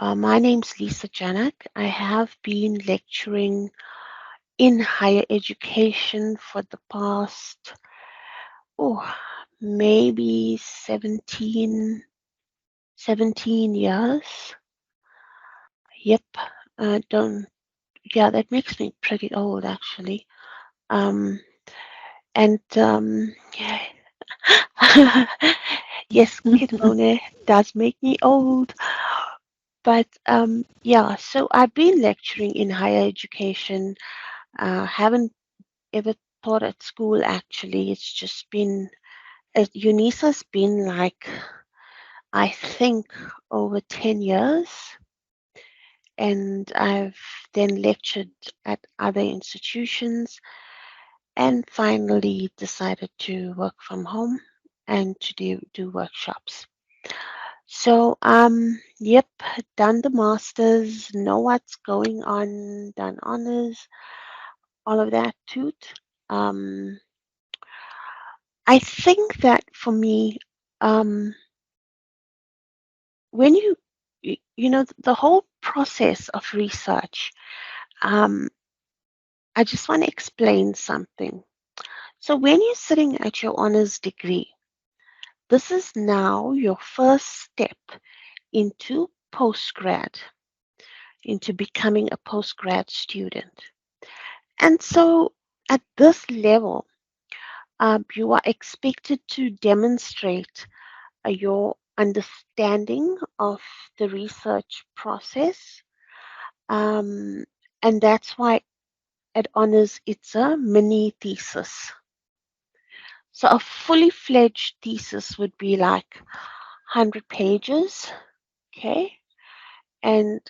My name's Lisa Janak. I have been lecturing in higher education for the past, oh, maybe 17 years. Yep. Don't, yeah, that makes me pretty old actually. Um, and yeah. Yes, Kitmone does make me old. But yeah, so I've been lecturing in higher education. Haven't ever taught at school actually. It's just been, UNISA's been like, I think, over 10 years. And I've then lectured at other institutions and finally decided to work from home and to do workshops. So, yep, done the masters, know what's going on, done honors, all of that toot. Um, I think that for me, um, when you know, the whole process of research, um, I just want to explain something. So when you're sitting at your honors degree, this is now your first step into postgrad, into becoming a postgrad student. And so at this level, you are expected to demonstrate your understanding of the research process. Um, and that's why at honors it's a mini thesis. So a fully fledged thesis would be like 100 pages. Okay. And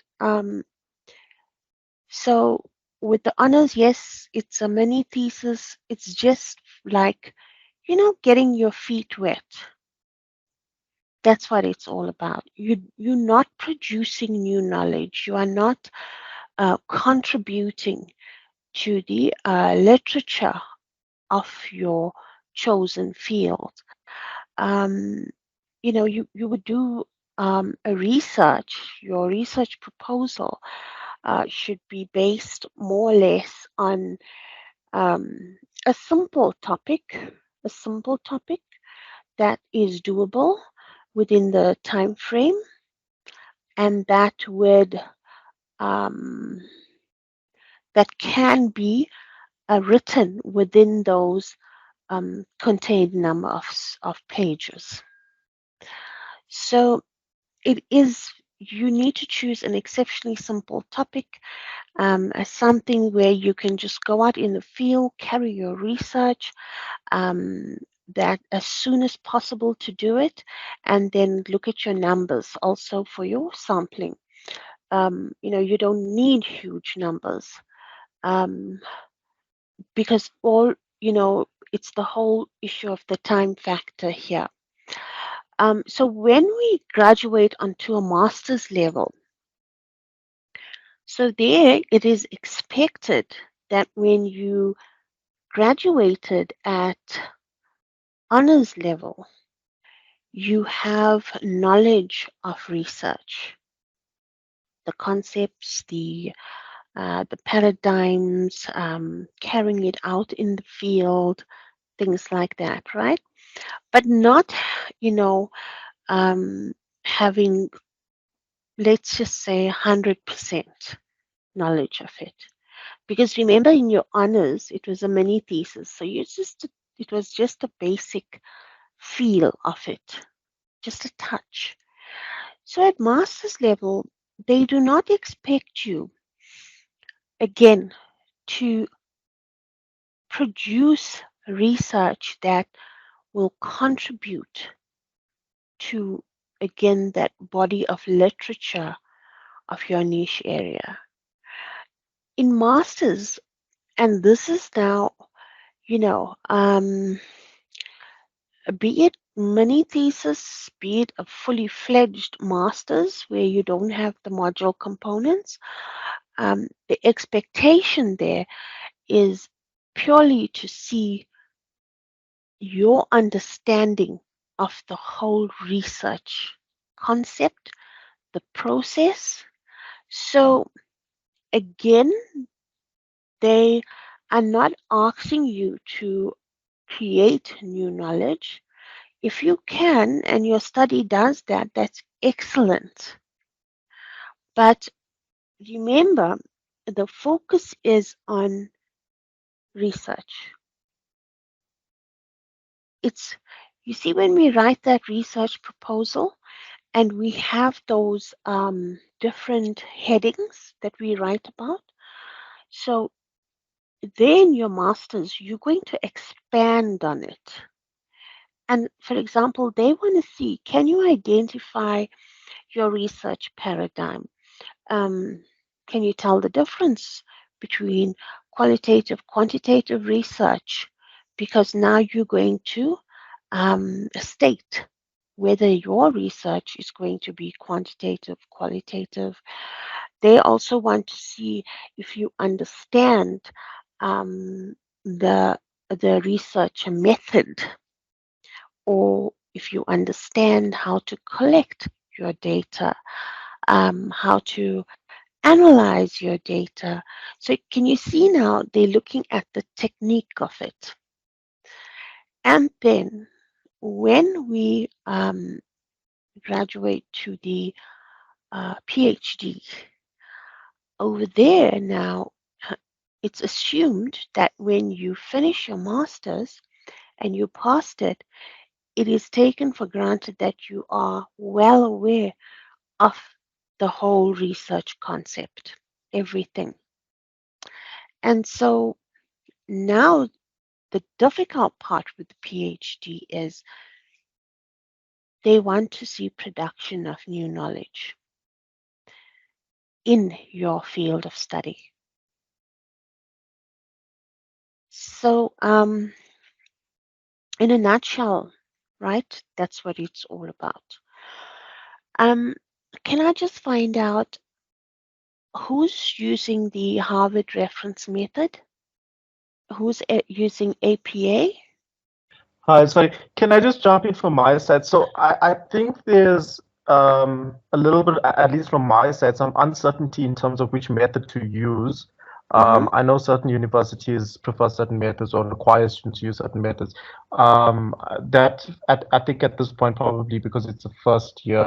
so with the honors, yes, it's a mini thesis. It's just like, getting your feet wet. That's what it's all about. You're not producing new knowledge. You are not contributing to the literature of your chosen field. Um, you would do a research. Your research proposal should be based more or less on a simple topic, a simple topic that is doable within the time frame, and um, that can be written within those contained number of pages. So it is, you need to choose an exceptionally simple topic, as something where you can just go out in the field, carry your research, um, that as soon as possible to do it, and then look at your numbers also for your sampling. You don't need huge numbers, um, because it's the whole issue of the time factor here. So when we graduate onto a master's level, so there it is expected that when you graduated at honors level, you have knowledge of research, the concepts, the paradigms, carrying it out in the field, things like that, right? But not, you know, um, having, let's just say, 100% knowledge of it. Because remember, in your honors, it was a mini thesis, so it was just a basic feel of it, just a touch. So at master's level, they do not expect you, again, to produce research that will contribute to, again, that body of literature of your niche area. In masters, and this is now, you know, be it mini thesis, be it a fully fledged master's where you don't have the module components, the expectation there is purely to see your understanding of the whole research concept, the process. So again, they are not asking you to create new knowledge. If you can and your study does that, that's excellent. But remember, the focus is on research. It's, you see, when we write that research proposal and we have those different headings that we write about, so then your master's, you're going to expand on it. And for example, they want to see, can you identify your research paradigm? Um, can you tell the difference between qualitative, quantitative research? Because now you're going to state whether your research is going to be quantitative, qualitative. They also want to see if you understand um, the the research method, or if you understand how to collect your data, how to analyze your data. So can you see now they're looking at the technique of it. And then when we graduate to the PhD, over there now, it's assumed that when you finish your master's and you passed it, it is taken for granted that you are well aware of the whole research concept, everything. And so now the difficult part with the PhD is they want to see production of new knowledge in your field of study. So, in a nutshell, right, that's what it's all about. Um, can I just find out who's using the Harvard reference method? Who's using APA? Hi, sorry. Can I just jump in from my side? So I think there's a little bit, at least from my side, some uncertainty in terms of which method to use. Mm-hmm. I know certain universities prefer certain methods or require students to use certain methods. That I think at this point, probably because it's the first year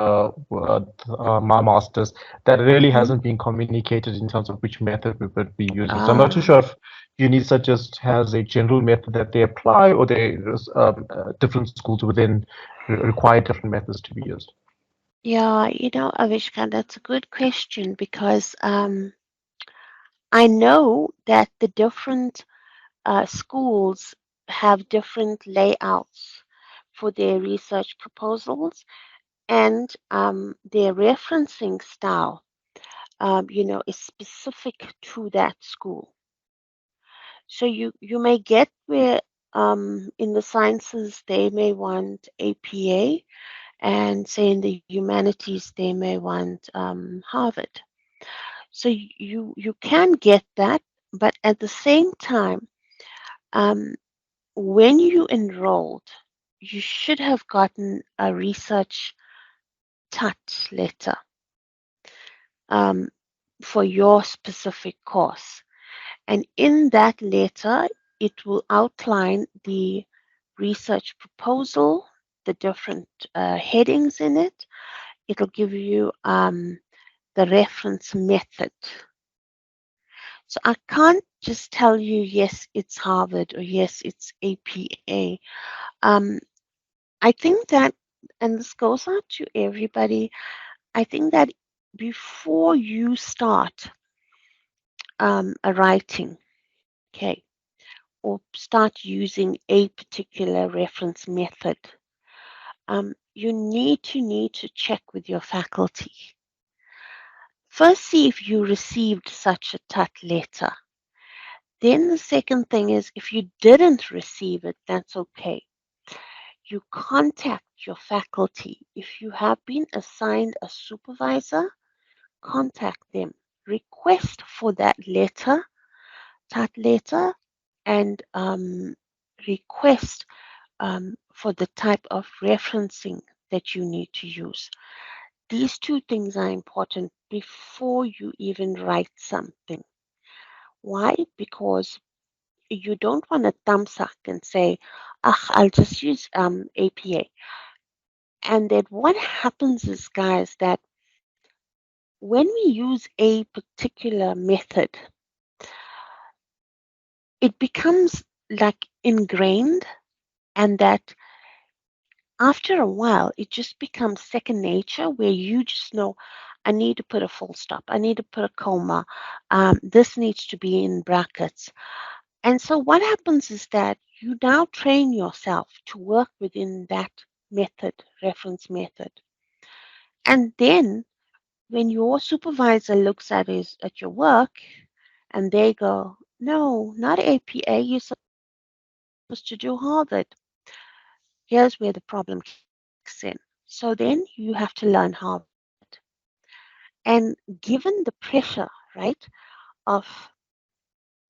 my master's, that really Mm-hmm. hasn't been communicated in terms of which method we would be using. So I'm not too Ah, sure if UNISA just has a general method that they apply, or there's different schools within require different methods to be used. yeah, Avishka, that's a good question because I know that the different schools have different layouts for their research proposals, and their referencing style, is specific to that school. So you may get where in the sciences they may want APA, and say in the humanities they may want Harvard. So you can get that, but at the same time, um, when you enrolled, you should have gotten a research TUT letter um, for your specific course. And in that letter, it will outline the research proposal, the different headings in it. It'll give you the reference method. So I can't just tell you, yes, it's Harvard or yes, it's APA. Um, I think that, and this goes out to everybody, I think that before you start a writing, okay, or start using a particular reference method, you need to check with your faculty. First, see if you received such a TUT letter. Then the second thing is if you didn't receive it, that's okay. You contact your faculty. If you have been assigned a supervisor, contact them. Request for that letter, TUT letter, and request for the type of referencing that you need to use. these two things are important before you even write something. Why? Because you don't want to thumbsuck and say, ah, I'll just use APA. And then what happens is, guys, that when we use a particular method, it becomes like ingrained, and that after a while, it just becomes second nature where you just know, I need to put a full stop, I need to put a comma, this needs to be in brackets. And so, what happens is that you now train yourself to work within that method, reference method. And then, when your supervisor looks at your work and they go, no, not APA, you're supposed to do Harvard. Here's where the problem kicks in. So then you have to learn Harvard. And given the pressure, right, of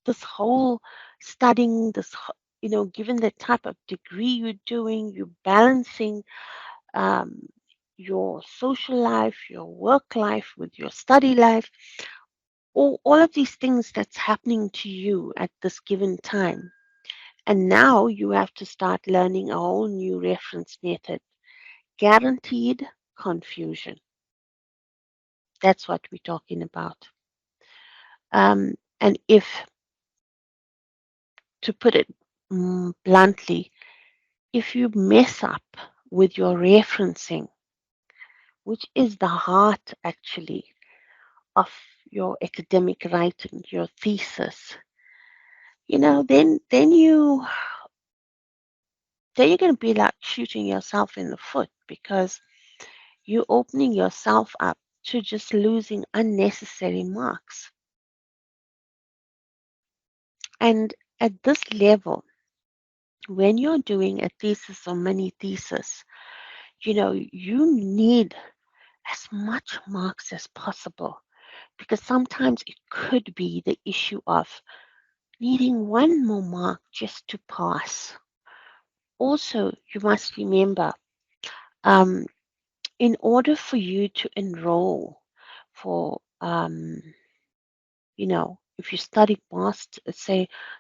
this whole studying, given the type of degree you're doing, you're balancing um, your social life, your work life with your study life, all of these things that's happening to you at this given time. And now you have to start learning a whole new reference method. Guaranteed confusion. That's what we're talking about. And if, to put it bluntly, if you mess up with your referencing, which is the heart actually of your academic writing, your thesis, then you're going to be like shooting yourself in the foot because you're opening yourself up to just losing unnecessary marks. And at this level, when you're doing a thesis or mini thesis, you need as much marks as possible because sometimes it could be the issue of needing one more mark just to pass. Also, you must remember, um, in order for you to enroll for, if you study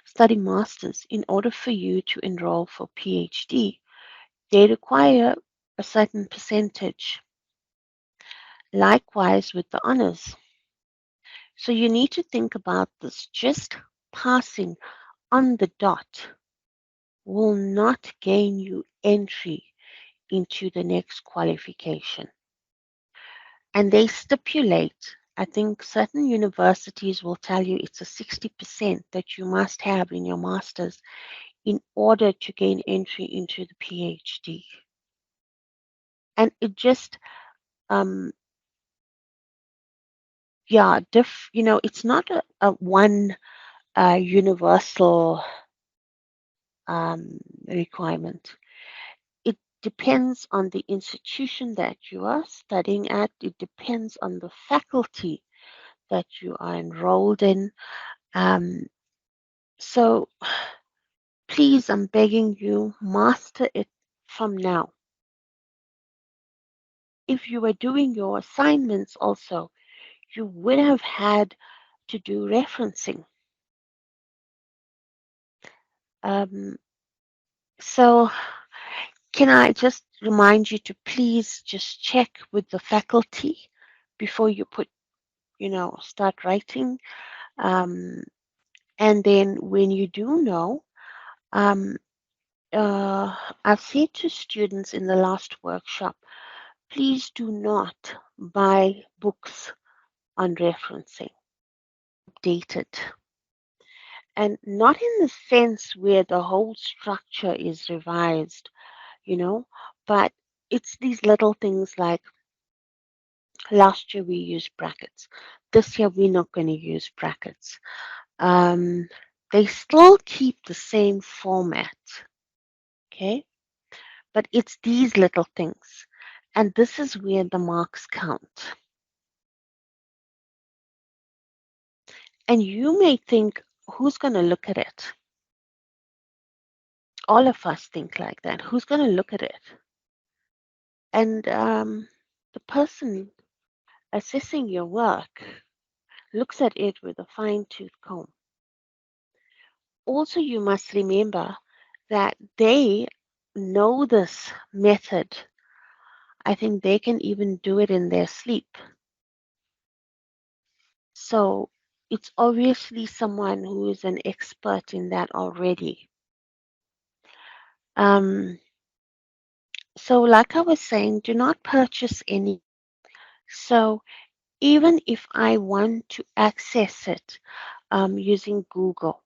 study masters, in order for you to enroll for PhD, they require a certain percentage. Likewise with the honors. So you need to think about this. Just passing on the dot will not gain you entry into the next qualification. And they stipulate, I think certain universities will tell you it's a 60% that you must have in your master's in order to gain entry into the PhD. And it just, um, yeah, it's not a one universal requirement. It depends on the institution that you are studying at. It depends on the faculty that you are enrolled in. Um, so please, I'm begging you, master it from now. If you were doing your assignments also, you would have had to do referencing. Um, so can I just remind you to please just check with the faculty before you start writing. Um, and then when you do know, um, I've said to students in the last workshop, please do not buy books on referencing, dated. And not in the sense where the whole structure is revised, you know, but it's these little things like last year we used brackets. This year we're not going to use brackets. Um, they still keep the same format, okay? But it's these little things. And this is where the marks count. And you may think, who's going to look at it? All of us think like that. Who's going to look at it? And the person assessing your work looks at it with a fine tooth comb. Also, you must remember that they know this method. I think they can even do it in their sleep. So it's obviously someone who is an expert in that already. Um, so, like I was saying, do not purchase any. So, even if I want to access it using Google,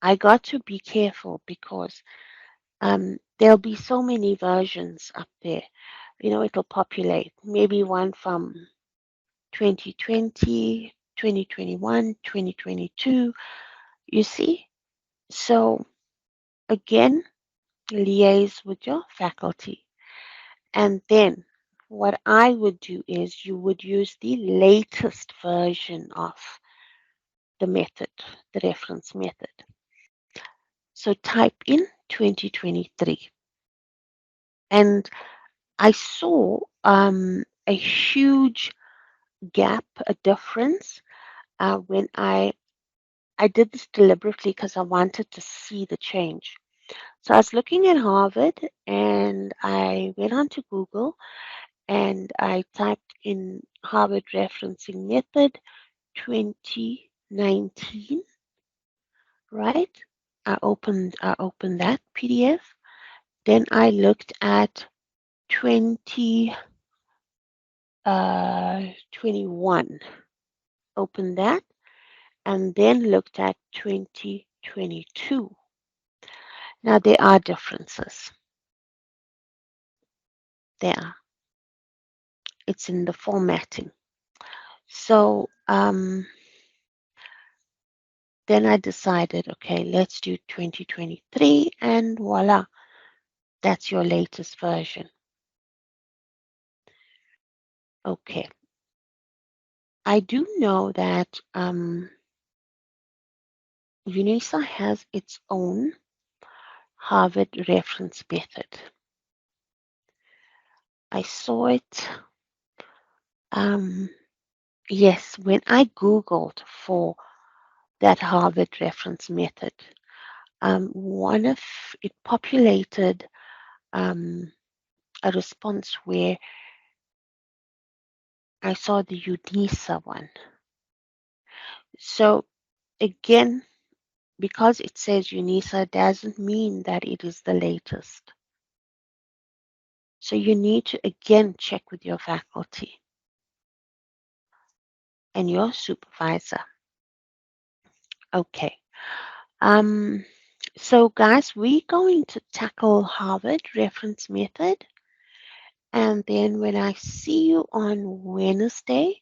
I got to be careful because there'll be so many versions up there. It'll populate maybe one from 2020, 2021, 2022. You see? So, again, liaise with your faculty. And then what I would do is you would use the latest version of the method, the reference method. So type in 2023. And I saw a huge gap, a difference when I did this deliberately because I wanted to see the change. So I was looking at Harvard and I went onto Google and I typed in Harvard referencing method 2019, right? I opened that PDF. Then I looked at 2021. Opened that and then looked at 2022. Now there are differences. There. It's in the formatting. So then I decided, okay, let's do 2023 and voila, that's your latest version. Okay. I do know that UNISA has its own Harvard reference method. I saw it, yes, when I Googled for that Harvard reference method. One of it populated a response where I saw the UNISA one. So again, because it says UNISA doesn't mean that it is the latest. So you need to again check with your faculty and your supervisor. Okay. Um, so guys, we're going to tackle Harvard reference method. And then when I see you on Wednesday,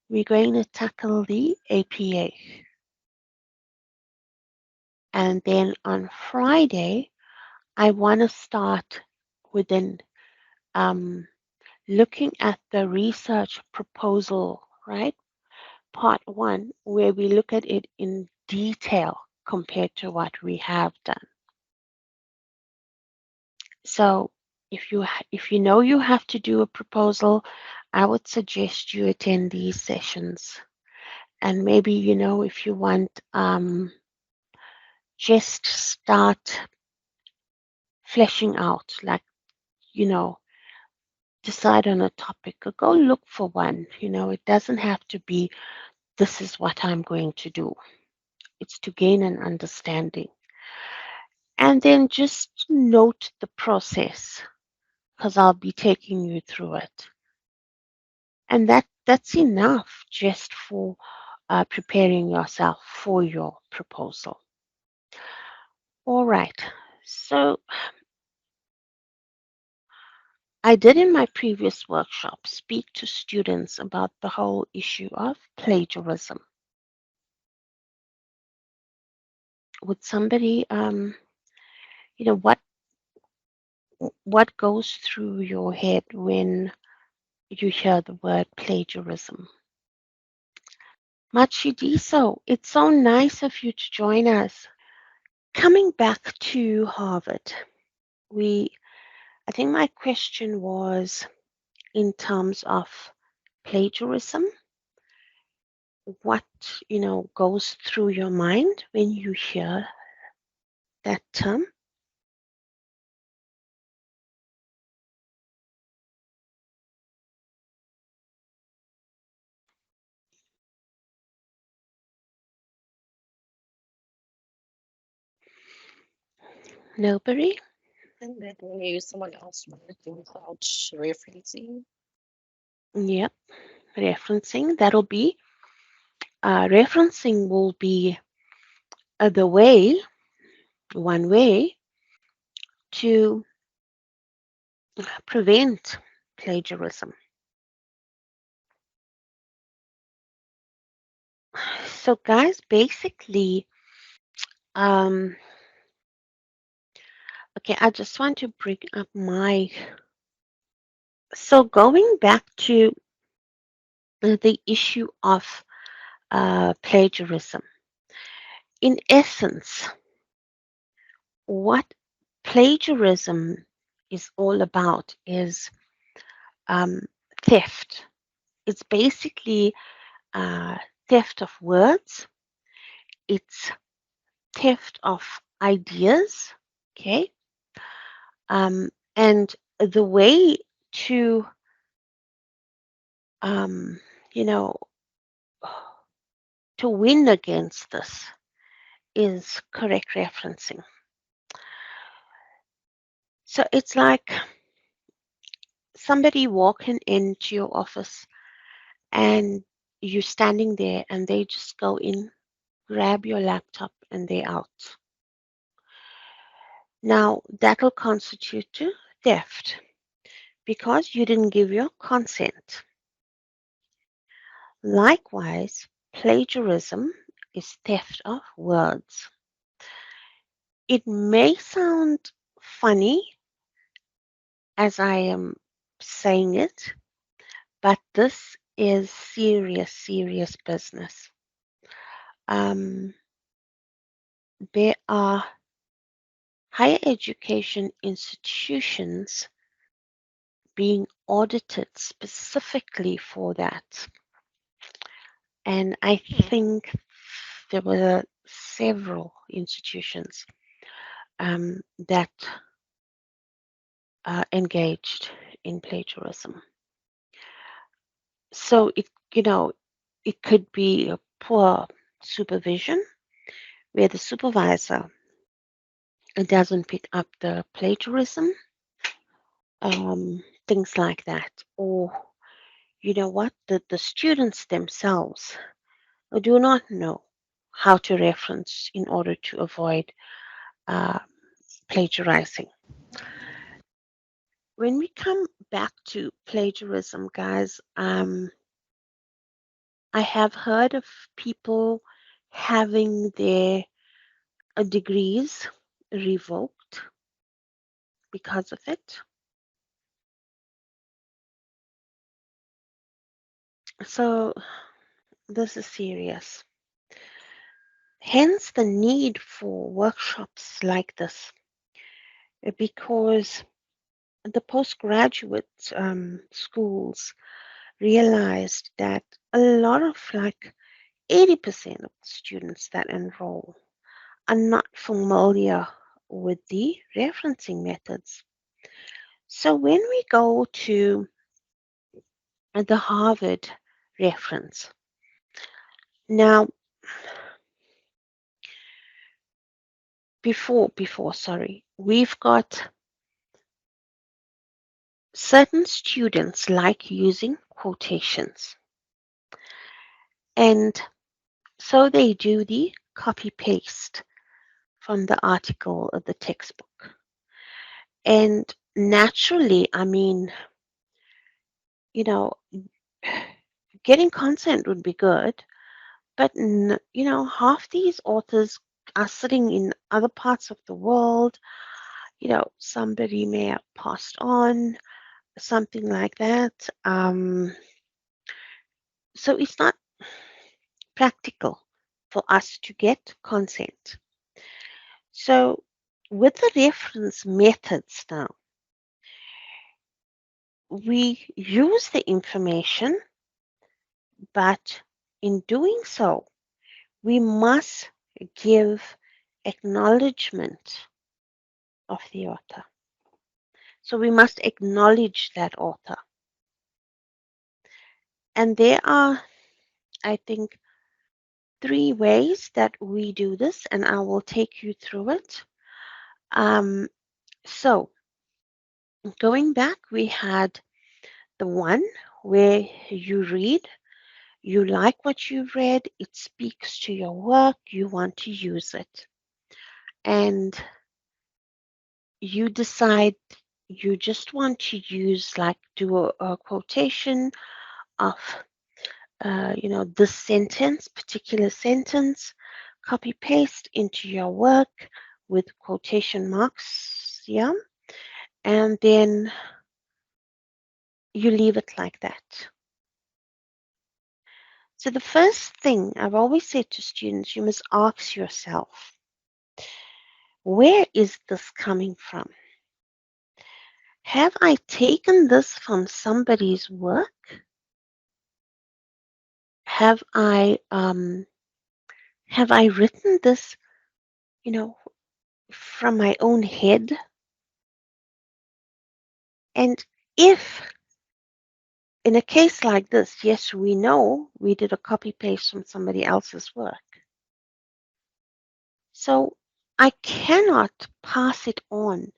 we're going to tackle the APA. And then on Friday, I want to start within looking at the research proposal, right? Part one, where we look at it in detail compared to what we have done. So if you know you have to do a proposal, I would suggest you attend these sessions. And maybe, if you want, just start fleshing out, like, decide on a topic or go look for one. It doesn't have to be, this is what I'm going to do. It's to gain an understanding. And then just note the process because I'll be taking you through it. And that's enough just for preparing yourself for your proposal. All right. So I did in my previous workshop speak to students about the whole issue of plagiarism. Would somebody, what goes through your head when you hear the word plagiarism? Machidiso, it's so nice of you to join us. Coming back to Harvard, I think my question was, in terms of plagiarism, what goes through your mind when you hear that term? Nobody? And then maybe someone else wanted to without referencing. Yep, referencing. Referencing will be the way, one way to prevent plagiarism. So, guys, basically, um, okay, I just want to bring up my. So, going back to the issue of plagiarism, in essence, what plagiarism is all about is um, theft. It's basically uh, theft of words, it's theft of ideas, okay? And the way to, um, you know, to win against this is correct referencing. So it's like somebody walking into your office and you're standing there and they just go in, grab your laptop, and they're out. Now, that'll constitute to theft because you didn't give your consent. Likewise, plagiarism is theft of words. It may sound funny as I am saying it, but this is serious, serious business. Um, there are higher education institutions being audited specifically for that. And I think there were several institutions that engaged in plagiarism. So it could be a poor supervision where the supervisor doesn't pick up the plagiarism, things like that. Or, you know what, the students themselves do not know how to reference in order to avoid uh, plagiarizing. When we come back to plagiarism, guys, I have heard of people having their degrees revoked because of it. So this is serious. Hence the need for workshops like this, because the postgraduate schools realized that a lot of, like, 80% of the students that enroll are not familiar with the referencing methods. So when we go to the Harvard reference, now sorry, we've got certain students like using quotations, and so they do the copy paste from the article of the textbook. And naturally, I mean, you know, getting consent would be good, but half these authors are sitting in other parts of the world. Somebody may have passed on, something like that. So it's not practical for us to get consent. So with the reference methods now, we use the information, but in doing so, we must give acknowledgement of the author. So we must acknowledge that author. And there are, I think, three ways that we do this, and I will take you through it. Um, so going back, we had the one where you read, you like what you read, it speaks to your work, you want to use it. And you decide you just want to use, like, do a quotation of, this sentence, particular sentence, copy paste into your work with quotation marks, yeah, and then you leave it like that. So the first thing I've always said to students, you must ask yourself, where is this coming from? Have I taken this from somebody's work? Have I written this, you know, from my own head? And if in a case like this, yes, we know we did a copy paste from somebody else's work. So I cannot pass it on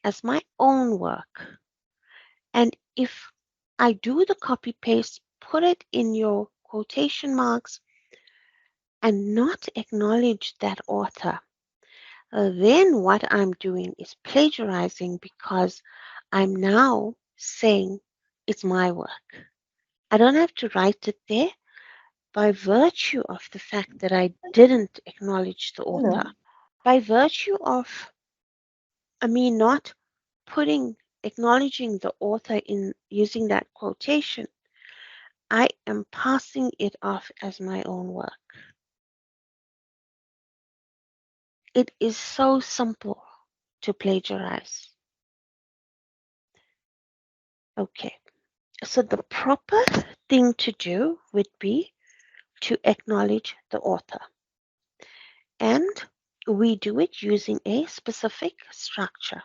as my own work. And if I do the copy paste, put it in your quotation marks and not acknowledge that author, then what I'm doing is plagiarizing because I'm now saying it's my work. I don't have to write it there by virtue of the fact that I didn't acknowledge the author. By virtue of me not acknowledging the author in using that quotation, I am passing it off as my own work. It is so simple to plagiarize. Okay, so the proper thing to do would be to acknowledge the author. And we do it using a specific structure,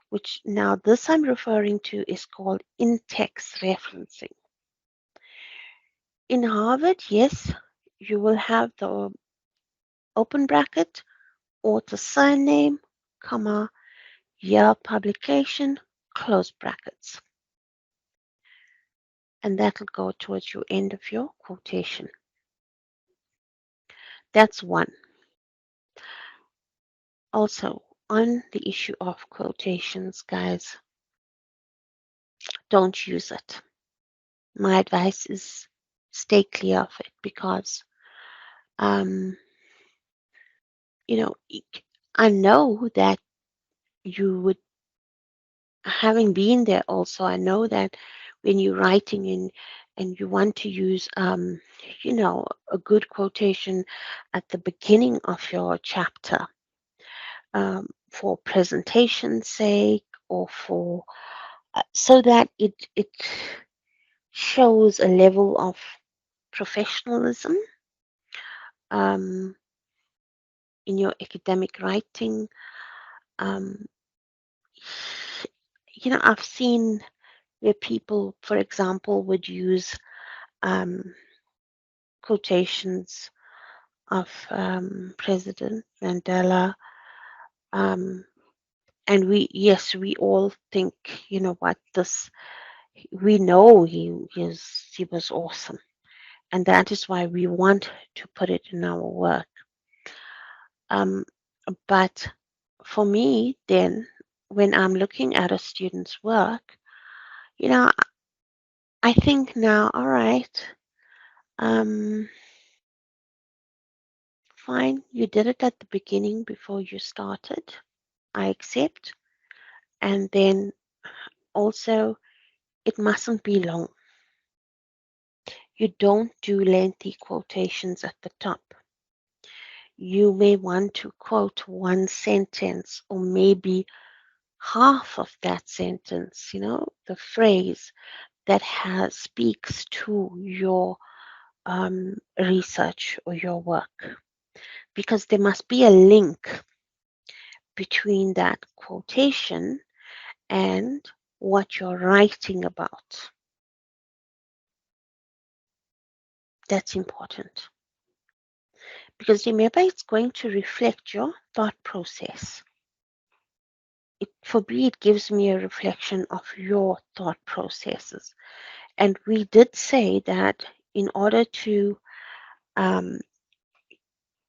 which now this I'm referring to is called in-text referencing. In Harvard, yes, you will have the open bracket, author surname, comma, year publication, close brackets. And that'll go towards your end of your quotation. That's one. Also, on the issue of quotations, guys, don't use it. My advice is stay clear of it because, um, I know that you would, having been there also, I know that when you're writing in and you want to use, a good quotation at the beginning of your chapter, for presentation's sake or for so that it shows a level of professionalism um, in your academic writing. Um, I've seen where people, for example, would use um, quotations of President Mandela. Um, and we all think, we know he was awesome. And that is why we want to put it in our work. But for me, then, when I'm looking at a student's work, I think now, all right, fine, you did it at the beginning before you started. I accept. And then also, it mustn't be long. You don't do lengthy quotations at the top. You may want to quote one sentence or maybe half of that sentence, the phrase that speaks to your research or your work, because there must be a link between that quotation and what you're writing about. That's important because remember, it's going to reflect your thought process. For me, it gives me a reflection of your thought processes. And we did say that in order to um,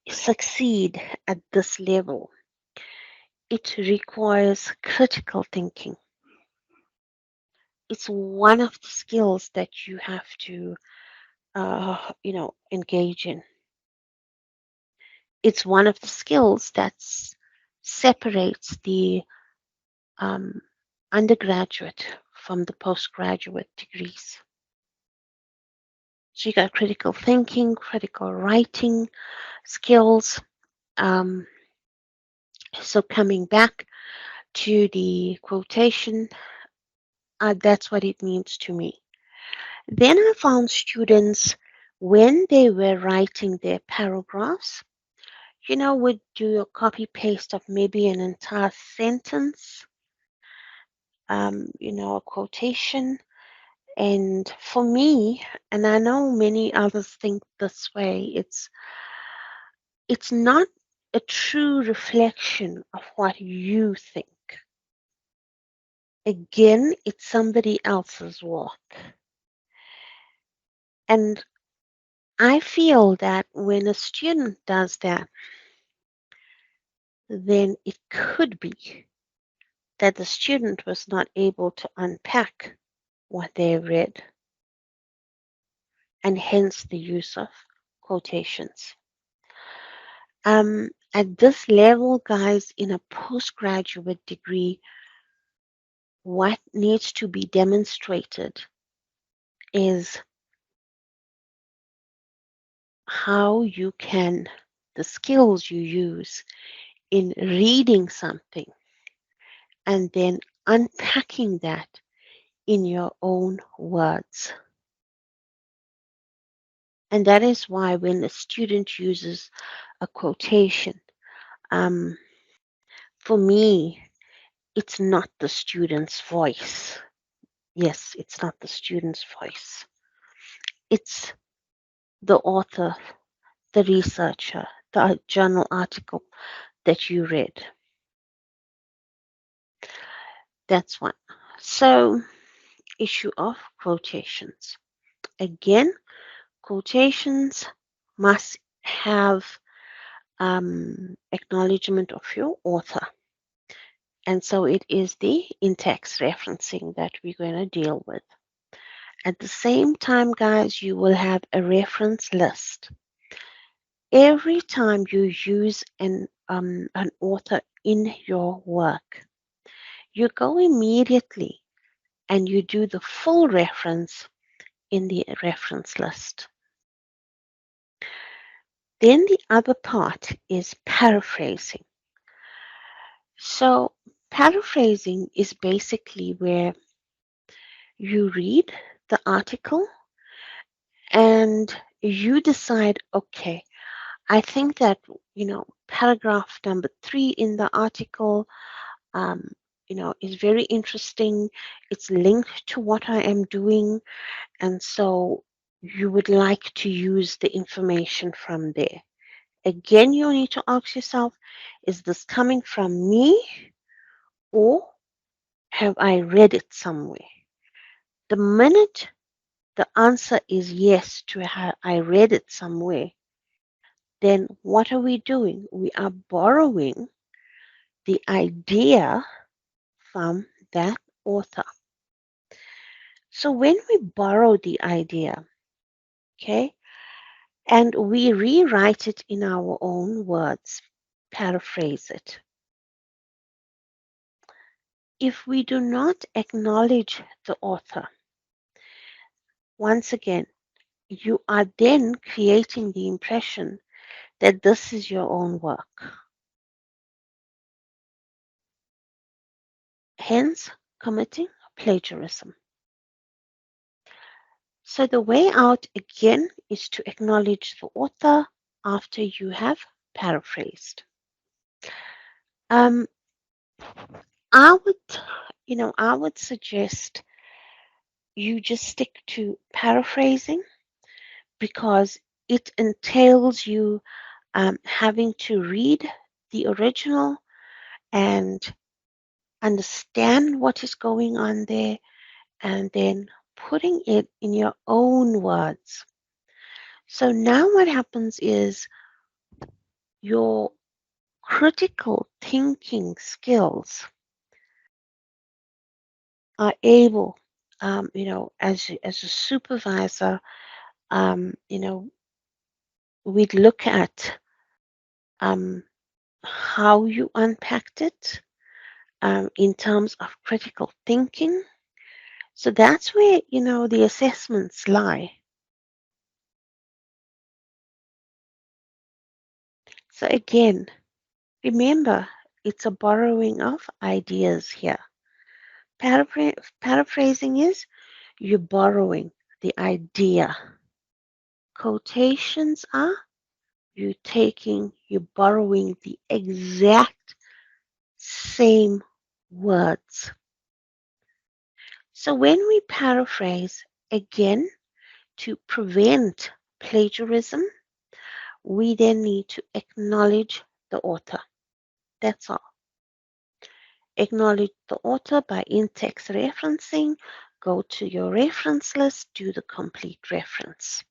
succeed at this level, it requires critical thinking. It's one of the skills that you have to, engage in. It's one of the skills that separates the um, undergraduate from the postgraduate degrees. So you got critical thinking, critical writing skills. Um, so coming back to the quotation, that's what it means to me. Then I found students when they were writing their paragraphs, would do a copy paste of maybe an entire sentence, a quotation. And for me, and I know many others think this way, it's not a true reflection of what you think. Again, it's somebody else's work. And I feel that when a student does that, then it could be that the student was not able to unpack what they read, and hence the use of quotations. At this level, guys, in a postgraduate degree, what needs to be demonstrated is how you can, the skills you use in reading something and then unpacking that in your own words. And that is why when a student uses a quotation, um, for me, it's not the student's voice. Yes, it's not the student's voice. It's the author, the researcher, the journal article that you read. That's one. So, issue of quotations. Again, quotations must have acknowledgement of your author. And so it is the in-text referencing that we're going to deal with. At the same time, guys, you will have a reference list. Every time you use an author in your work, you go immediately and you do the full reference in the reference list. Then the other part is paraphrasing. So paraphrasing is basically where you read the article and you decide, okay, I think that, paragraph number 3 in the article, is very interesting. It's linked to what I am doing. And so you would like to use the information from there. Again, you need to ask yourself, is this coming from me or have I read it somewhere? The minute the answer is yes to I read it somewhere, then what are we doing? We are borrowing the idea from that author. So when we borrow the idea, okay, and we rewrite it in our own words, paraphrase it, if we do not acknowledge the author, once again, you are then creating the impression that this is your own work. hence committing plagiarism. So the way out again is to acknowledge the author after you have paraphrased. Um, I would, I would suggest you just stick to paraphrasing because it entails you having to read the original and understand what is going on there and then putting it in your own words. So now what happens is your critical thinking skills are able, as a supervisor, we'd look at how you unpacked it in terms of critical thinking. So that's where, the assessments lie. So again, remember, it's a borrowing of ideas here. Paraphrasing is you're borrowing the idea. Quotations are you're borrowing the exact same words. So when we paraphrase, again, to prevent plagiarism, we then need to acknowledge the author. That's all. Acknowledge the author by in-text referencing. Go to your reference list, do the complete reference.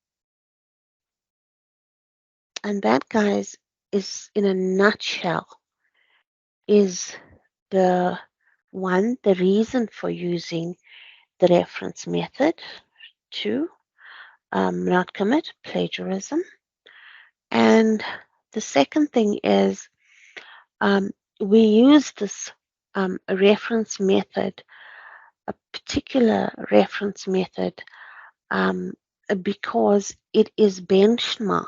And that, guys, is in a nutshell, is the reason for using the reference method to not commit plagiarism. And the second thing is we use this reference method, a particular reference method, because it is benchmark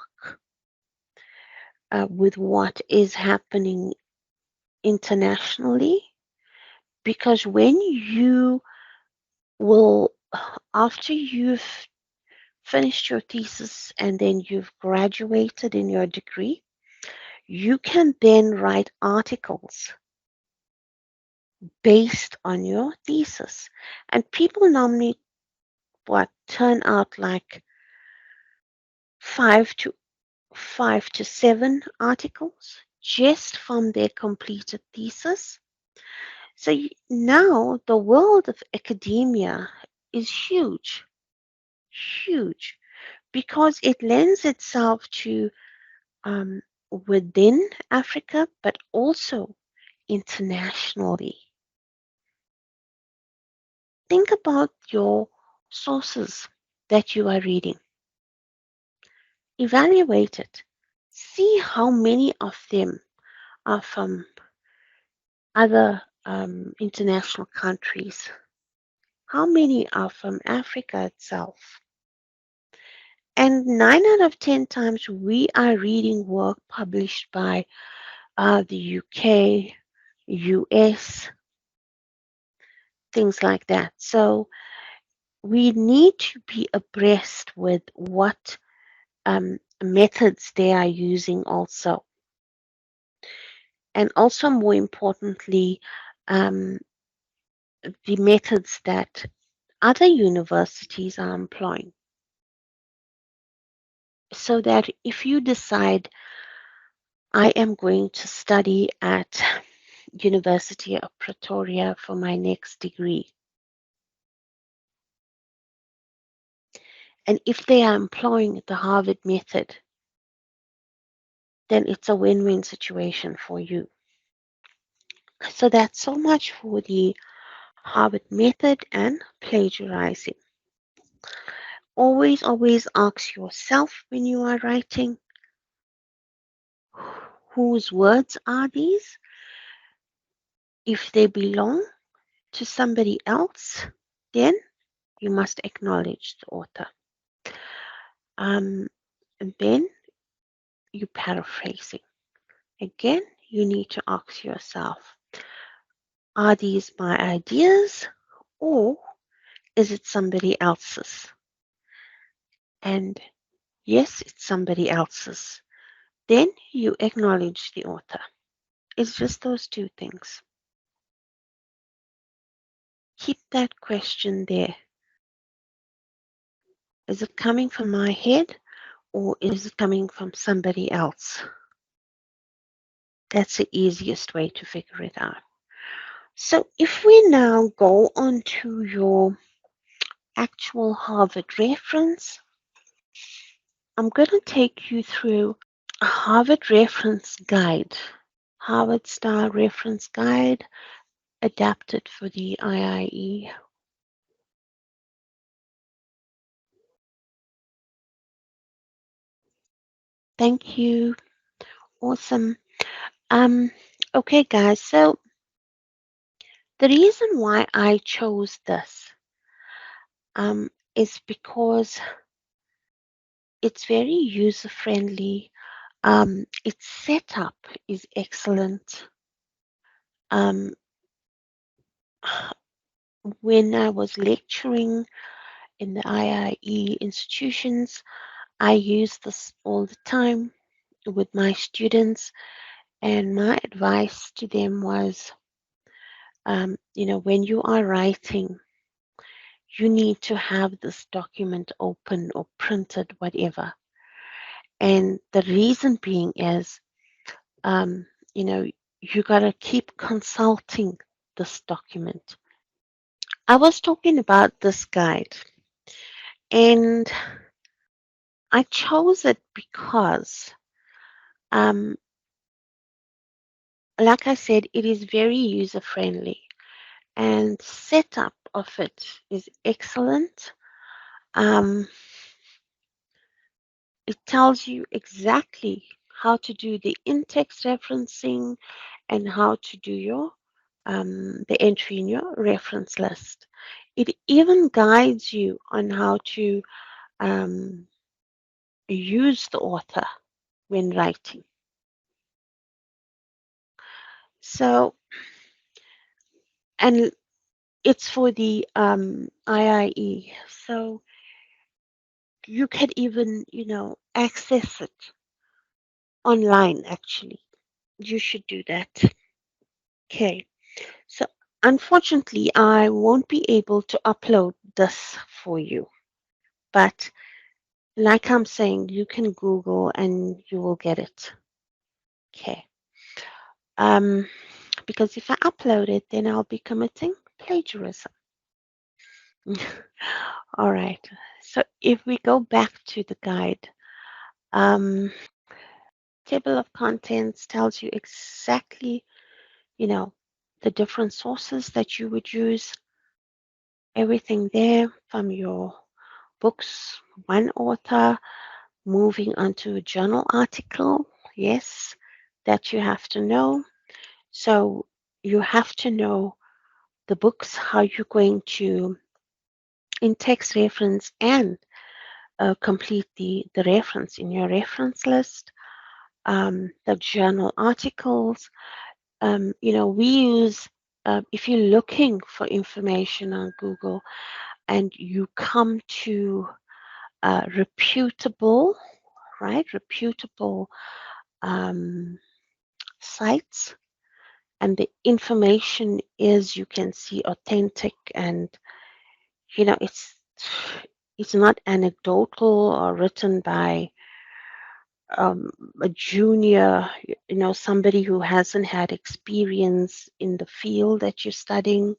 with what is happening internationally. Because when you will, after you've finished your thesis and then you've graduated in your degree, you can then write articles based on your thesis. And people normally turn out like five to seven articles just from their completed thesis. So now the world of academia is huge, huge, because it lends itself to within Africa, but also internationally. Think about your sources that you are reading. Evaluate it. See how many of them are from other international countries. How many are from Africa itself? And 9 out of 10 times we are reading work published by the UK, US, things like that. So we need to be abreast with what methods they are using also. And also, more importantly, the methods that other universities are employing. So that if you decide, I am going to study at University of Pretoria for my next degree, and if they are employing the Harvard method, then it's a win-win situation for you. So that's so much for the Harvard method and plagiarizing. Always ask yourself when you are writing, whose words are these? If they belong to somebody else, then you must acknowledge the author. And then you paraphrasing. Again, you need to ask yourself, Are these my ideas or is it somebody else's? And yes, it's somebody else's. Then you acknowledge the author. It's just those two things. Keep that question there. Is it coming from my head or is it coming from somebody else? That's the easiest way to figure it out. So if we now go on to your actual Harvard reference, I'm going to take you through a Harvard reference guide, Harvard style reference guide adapted for the IIE. Thank you. Awesome. Um, okay, guys. So the reason why I chose this is because it's very user friendly. Its setup is excellent. Um, when I was lecturing in the IIE institutions, I use this all the time with my students, and my advice to them was, when you are writing, you need to have this document open or printed, whatever. And the reason being is, um, you know, you got to keep consulting this document. I was talking about this guide, and I chose it because, um, like I said, it is very user friendly, and setup of it is excellent. Um, it tells you exactly how to do the in-text referencing and how to do your the entry in your reference list. It even guides you on how to um, use the author when writing. So, and it's for the IIE. So you can even, access it online actually. You should do that. Okay. So unfortunately, I won't be able to upload this for you. But like I'm saying, you can Google and you will get it. Okay. Um, because if I upload it, then I'll be committing plagiarism. All right. So if we go back to the guide, um, table of contents tells you exactly, you know, the different sources that you would use, everything there from your books, one author, moving onto a journal article. Yes, that you have to know. So you have to know the books, how you're going to in text reference and complete the reference in your reference list, the journal articles. We use, if you're looking for information on Google and you come to reputable, right? Reputable sites, and the information is, you can see, authentic, and it's not anecdotal or written by a junior, somebody who hasn't had experience in the field that you're studying,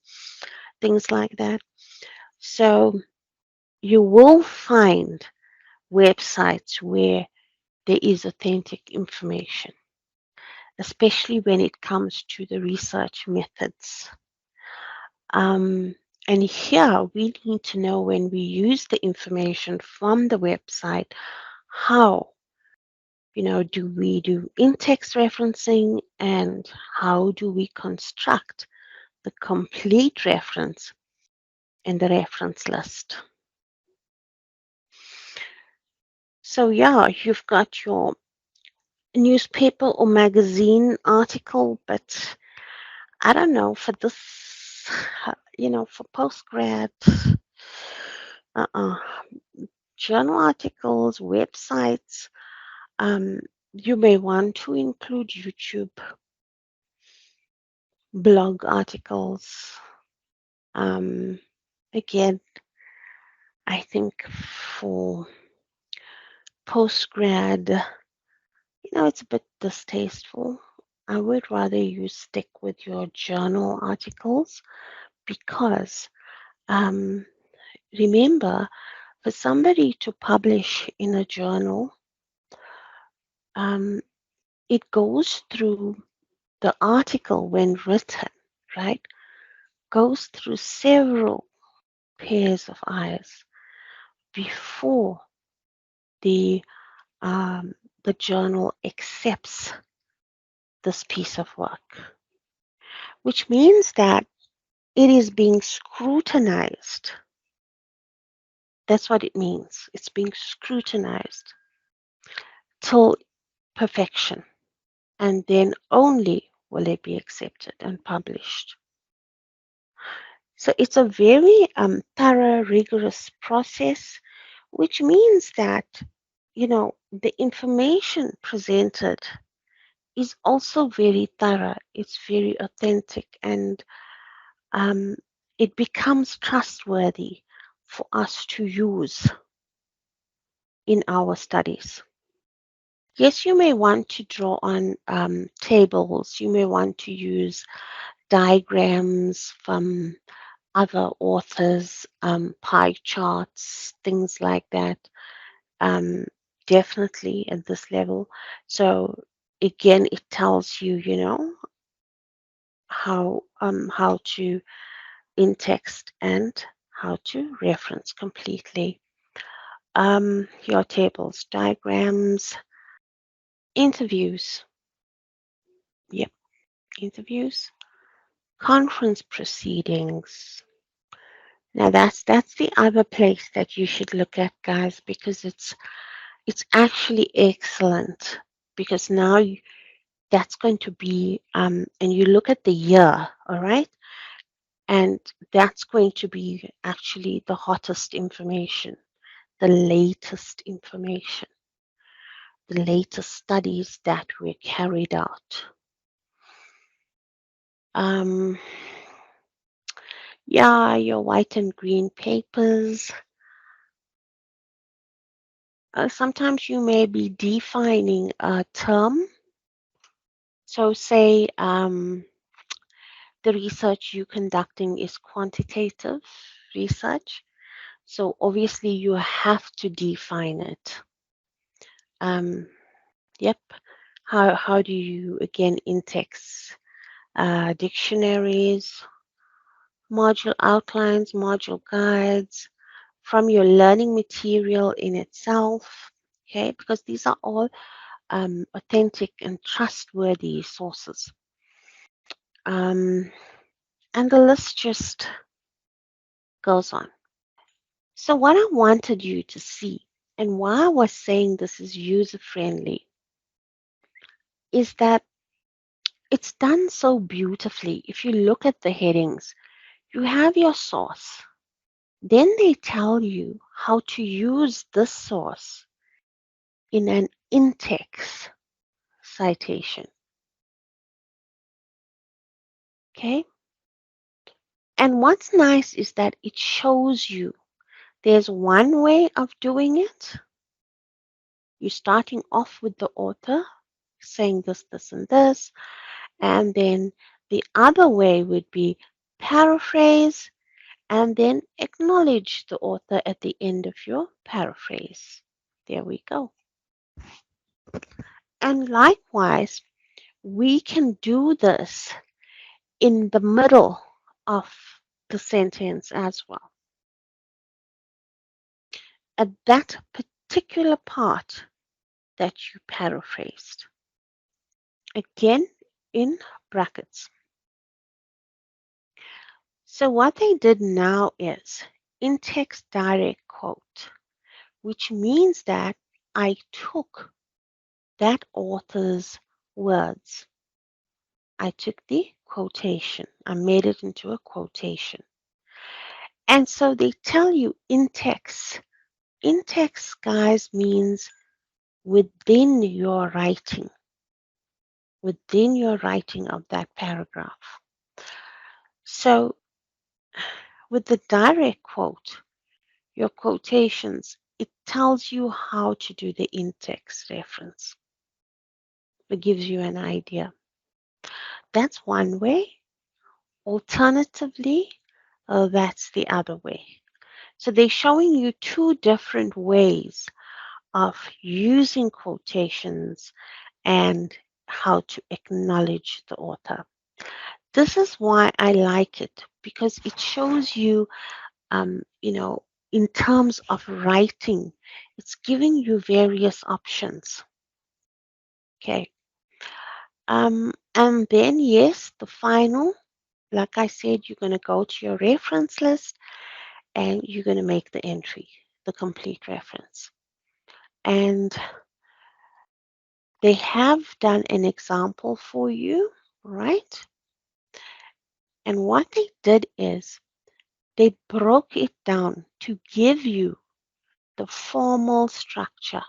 things like that. So you will find websites where there is authentic information, especially when it comes to the research methods. And here we need to know, when we use the information from the website, how, do we do in-text referencing, and how do we construct the complete reference in the reference list. So yeah, you've got your newspaper or magazine article, but I don't know, for this, for postgrad, uh-uh, journal articles, websites, um, you may want to include YouTube, blog articles. Um, Again, I think for postgrad, it's a bit distasteful. I would rather you stick with your journal articles because um, remember, for somebody to publish in a journal, um, it goes through the article when written, right? Goes through several pairs of eyes before the the journal accepts this piece of work, which means that it is being scrutinized. That's what it means. It's being scrutinized till perfection, and then only will it be accepted and published. So it's a very thorough, rigorous process, which means that, the information presented is also very thorough. It's very authentic, and um, it becomes trustworthy for us to use in our studies. Yes, you may want to draw on tables. You may want to use diagrams from other authors, pie charts, things like that. Um, Definitely at this level. So again, it tells you, how to in text and how to reference completely. Your tables, diagrams, interviews. Yep, interviews, conference proceedings. Now that's the other place that you should look at, guys, because it's actually excellent because now that's going to be and you look at the year, all right, and that's going to be actually the hottest information, the latest information, the latest studies that were carried out. Um, yeah, your white and green papers. Sometimes you may be defining a term. So, say the research you're conducting is quantitative research. So, obviously, you have to define it. Um, yep. How do you, again, in-text dictionaries, module outlines, module guides, from your learning material in itself, okay, because these are all authentic and trustworthy sources. And the list just goes on. So, what I wanted you to see, and why I was saying this is user friendly, is that it's done so beautifully. If you look at the headings, you have your source. Then they tell you how to use this source in an in-text citation. Okay? And what's nice is that it shows you there's one way of doing it. You're starting off with the author saying this, this, and this. And then the other way would be paraphrase and then acknowledge the author at the end of your paraphrase. There we go. And likewise, we can do this in the middle of the sentence as well. At that particular part that you paraphrased. Again, in brackets. So what they did now is in-text direct quote, which means that I took that author's words. I took the quotation. I made it into a quotation. And so they tell you in text. In text, guys, means within your writing of that paragraph. So with the direct quote, your quotations, it tells you how to do the in-text reference. It gives you an idea. That's one way. Alternatively, that's the other way. So they're showing you two different ways of using quotations and how to acknowledge the author. This is why I like it because it shows you, you know, in terms of writing, it's giving you various options. Okay. And then, yes, the final, like I said, you're going to go to your reference list and you're going to make the entry, the complete reference. And they have done an example for you, right? And what they did is they broke it down to give you the formal structure,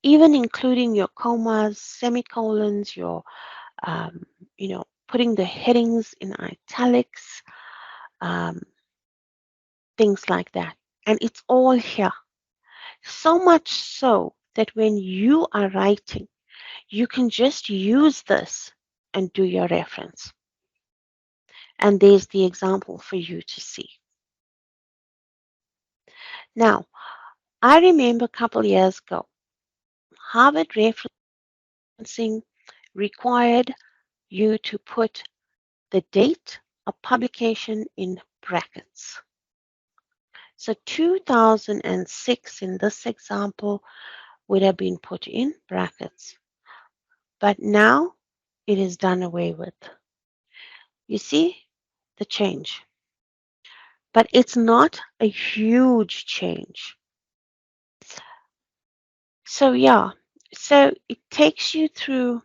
even including your commas, semicolons, your, putting the headings in italics, um, things like that. And it's all here. So much so that when you are writing, you can just use this and do your reference. And there's the example for you to see. Now, I remember a couple years ago, Harvard referencing required you to put the date of publication in brackets. So 2006 in this example would have been put in brackets, but now it is done away with. You see the change, but it's not a huge change. So yeah, so it takes you through,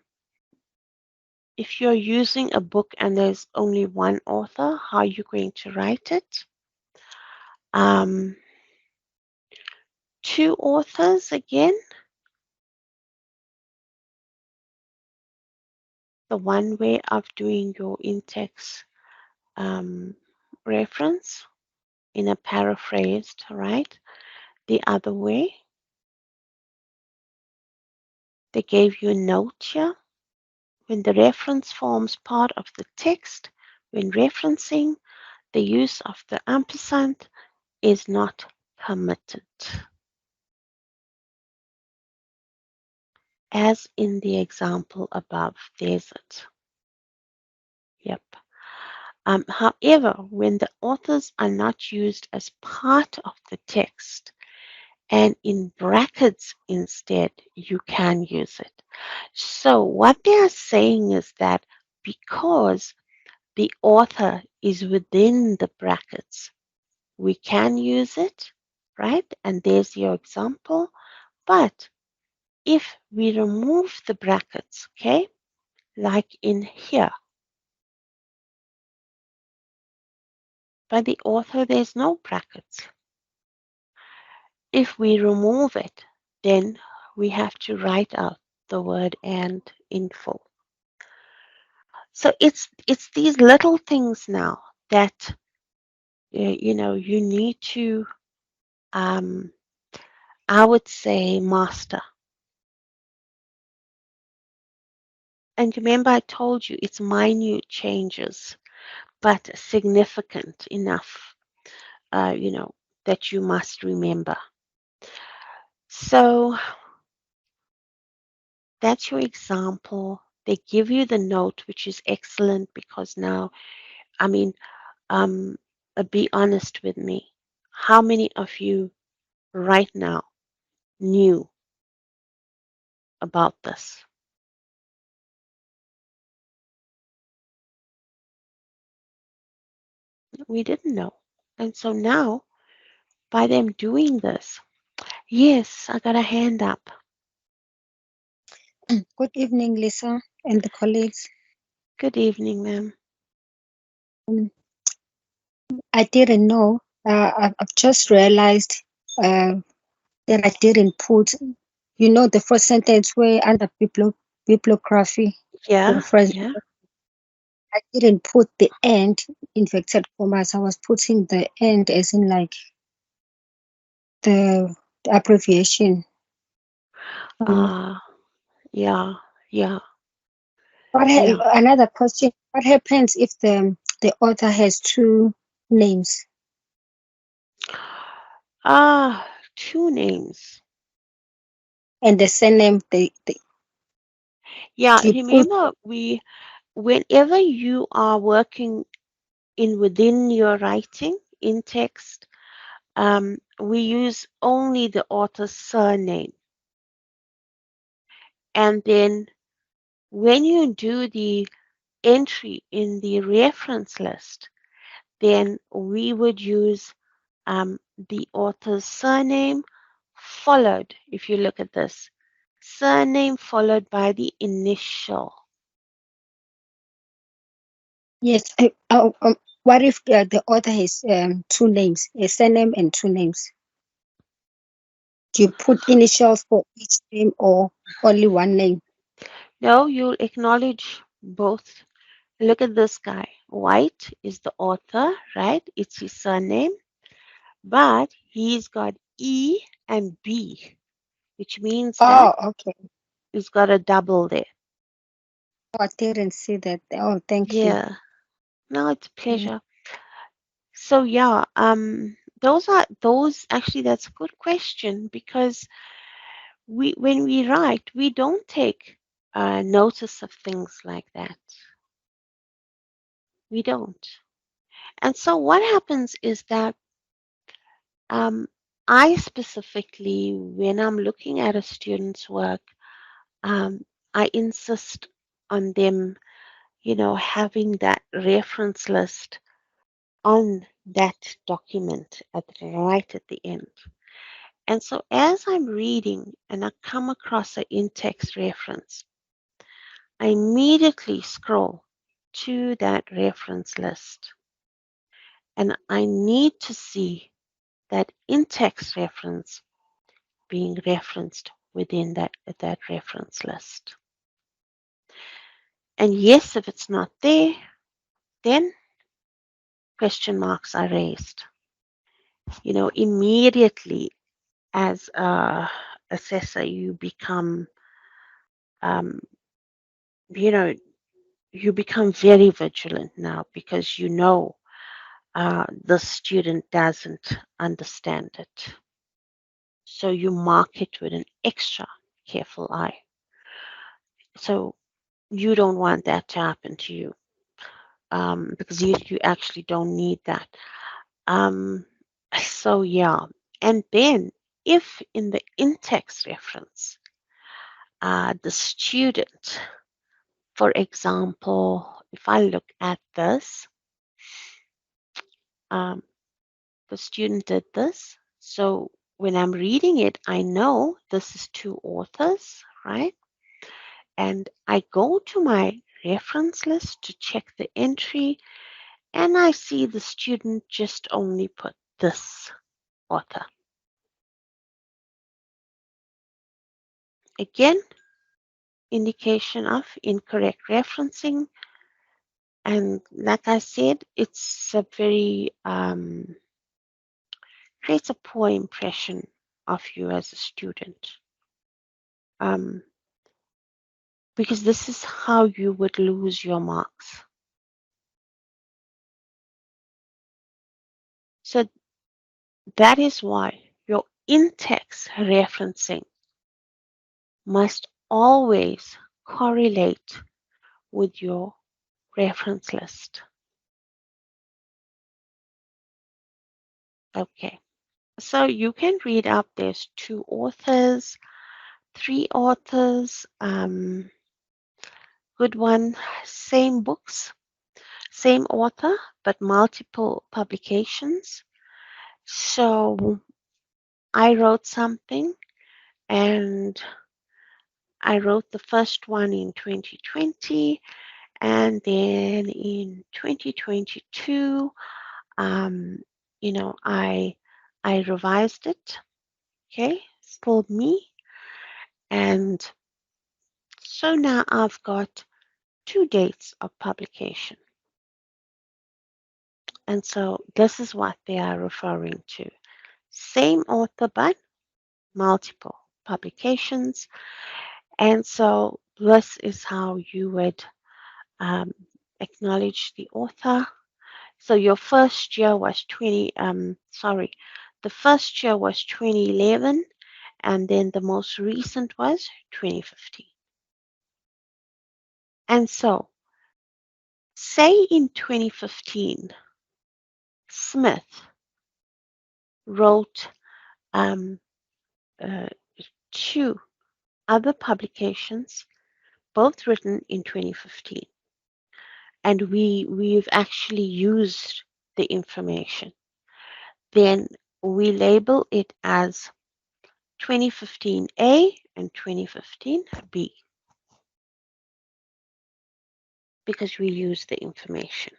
if you're using a book and there's only one author, how you're going to write it. Two authors again. The one way of doing your in-text reference in a paraphrased, right? The other way, they gave you a note here. When the reference forms part of the text, when referencing, the use of the ampersand is not permitted. As in the example above, there's it. Yep. However, when the authors are not used as part of the text and in brackets instead, you can use it. So what they are saying is that because the author is within the brackets, we can use it, right? And there's your example. But if we remove the brackets, okay, like in here, by the author, there's no brackets. If we remove it, then we have to write out the word and in full. So it's these little things now that you need to, I would say, master. And remember, I told you it's minute changes, but significant enough, that you must remember. So that's your example. They give you the note, which is excellent because now, I mean, um, be honest with me. How many of you right now knew about this? We didn't know. And so now, by them doing this, yes, I got a hand up. Good evening, Lisa and the colleagues. Good evening, ma'am. Um, I didn't know. I've just realized uh, that I didn't put, the first sentence where under bibliography, Yeah, the first, yeah. I didn't put the end inverted commas. I was putting the end as in like the abbreviation. Um, Uh, yeah, yeah, yeah. Another question: what happens if the author has two names Two names. and the surname? Yeah, Do you put? remember whenever you are working in within your writing in text, we use only the author's surname. And then when you do the entry in the reference list, then we would use the author's surname followed, if you look at this, surname followed by the initial. Yes. What if the author has two names, a surname and two names? Do you put initials for each name or only one name? No, you'll acknowledge both. Look at this guy. White is the author, right? It's his surname, but he's got E and B, which means that Oh, okay. he's got a double there. Oh, I didn't see that. Oh, thank you. Yeah. No, it's a Mm. pleasure. So yeah, those actually that's a good question because we when we write, we don't take notice of things like that. We don't. And so what happens is that um, I specifically, when I'm looking at a student's work, um, I insist on them, having that reference list on that document right at the end. And so as I'm reading and I come across an in-text reference, I immediately scroll to that reference list and I need to see that in-text reference being referenced within that reference list. And yes, if it's not there, then question marks are raised. Immediately as a assessor, you become, um, you know, you become very vigilant now because the student doesn't understand it. So you mark it with an extra careful eye. So you don't want that to happen to you because you actually don't need that. Um, so yeah, and then if in the in-text reference, the student, for example, if I look at this, um, the student did this. So when I'm reading it, I know this is two authors, right? And I go to my reference list to check the entry, and I see the student just only put this author. Again, indication of incorrect referencing. And like I said, it's a very creates a poor impression of you as a student. Um, because this is how you would lose your marks. So that is why your in-text referencing must always correlate with your reference list. Okay, so you can read up there's two authors, three authors, good one, same books, same author, but multiple publications. So I wrote something and I wrote the first one in 2020 And then in 2022, I revised it. Okay, still me. And so now I've got 2 dates of publication. And so this is what they are referring to. Same author, but multiple publications. And so this is how you would acknowledge the author. So your first year was the first year was 2011, and then the most recent was 2015. And so, say in 2015, Smith wrote um, uh, 2 other publications, both written in 2015, and we've actually used the information. Then we label it as 2015A and 2015B because we use the information.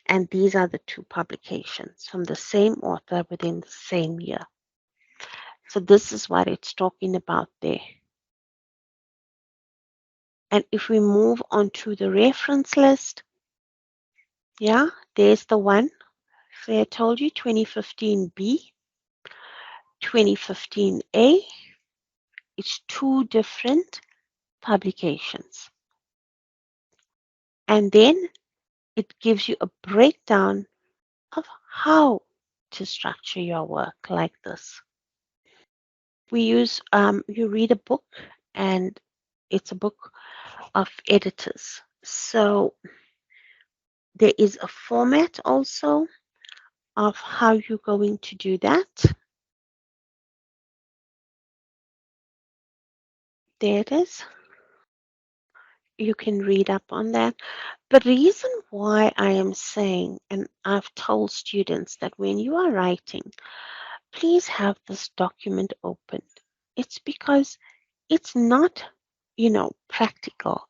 And these are the 2 publications from the same author within the same year. So this is what it's talking about there. And if we move on to the reference list, yeah, there's the one. So I told you 2015B, 2015A. It's 2 different publications. And then it gives you a breakdown of how to structure your work like this. We use, you read a book, and it's a book of editors. So there is a format also of how you're going to do that. There it is. You can read up on that. The reason why I am saying, and I've told students that when you are writing, please have this document open. It's because it's not, practical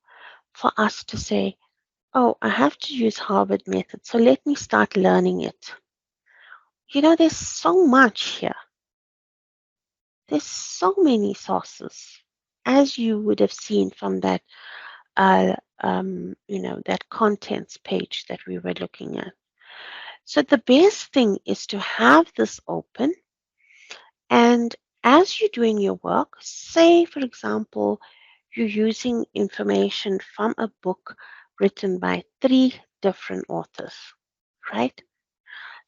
for us to say, oh, I have to use Harvard method, so let me start learning it. There's so much here. There's so many sources, as you would have seen from that, that contents page that we were looking at. So the best thing is to have this open, and as you're doing your work, say, for example, you're using information from a book written by 3 different authors, right?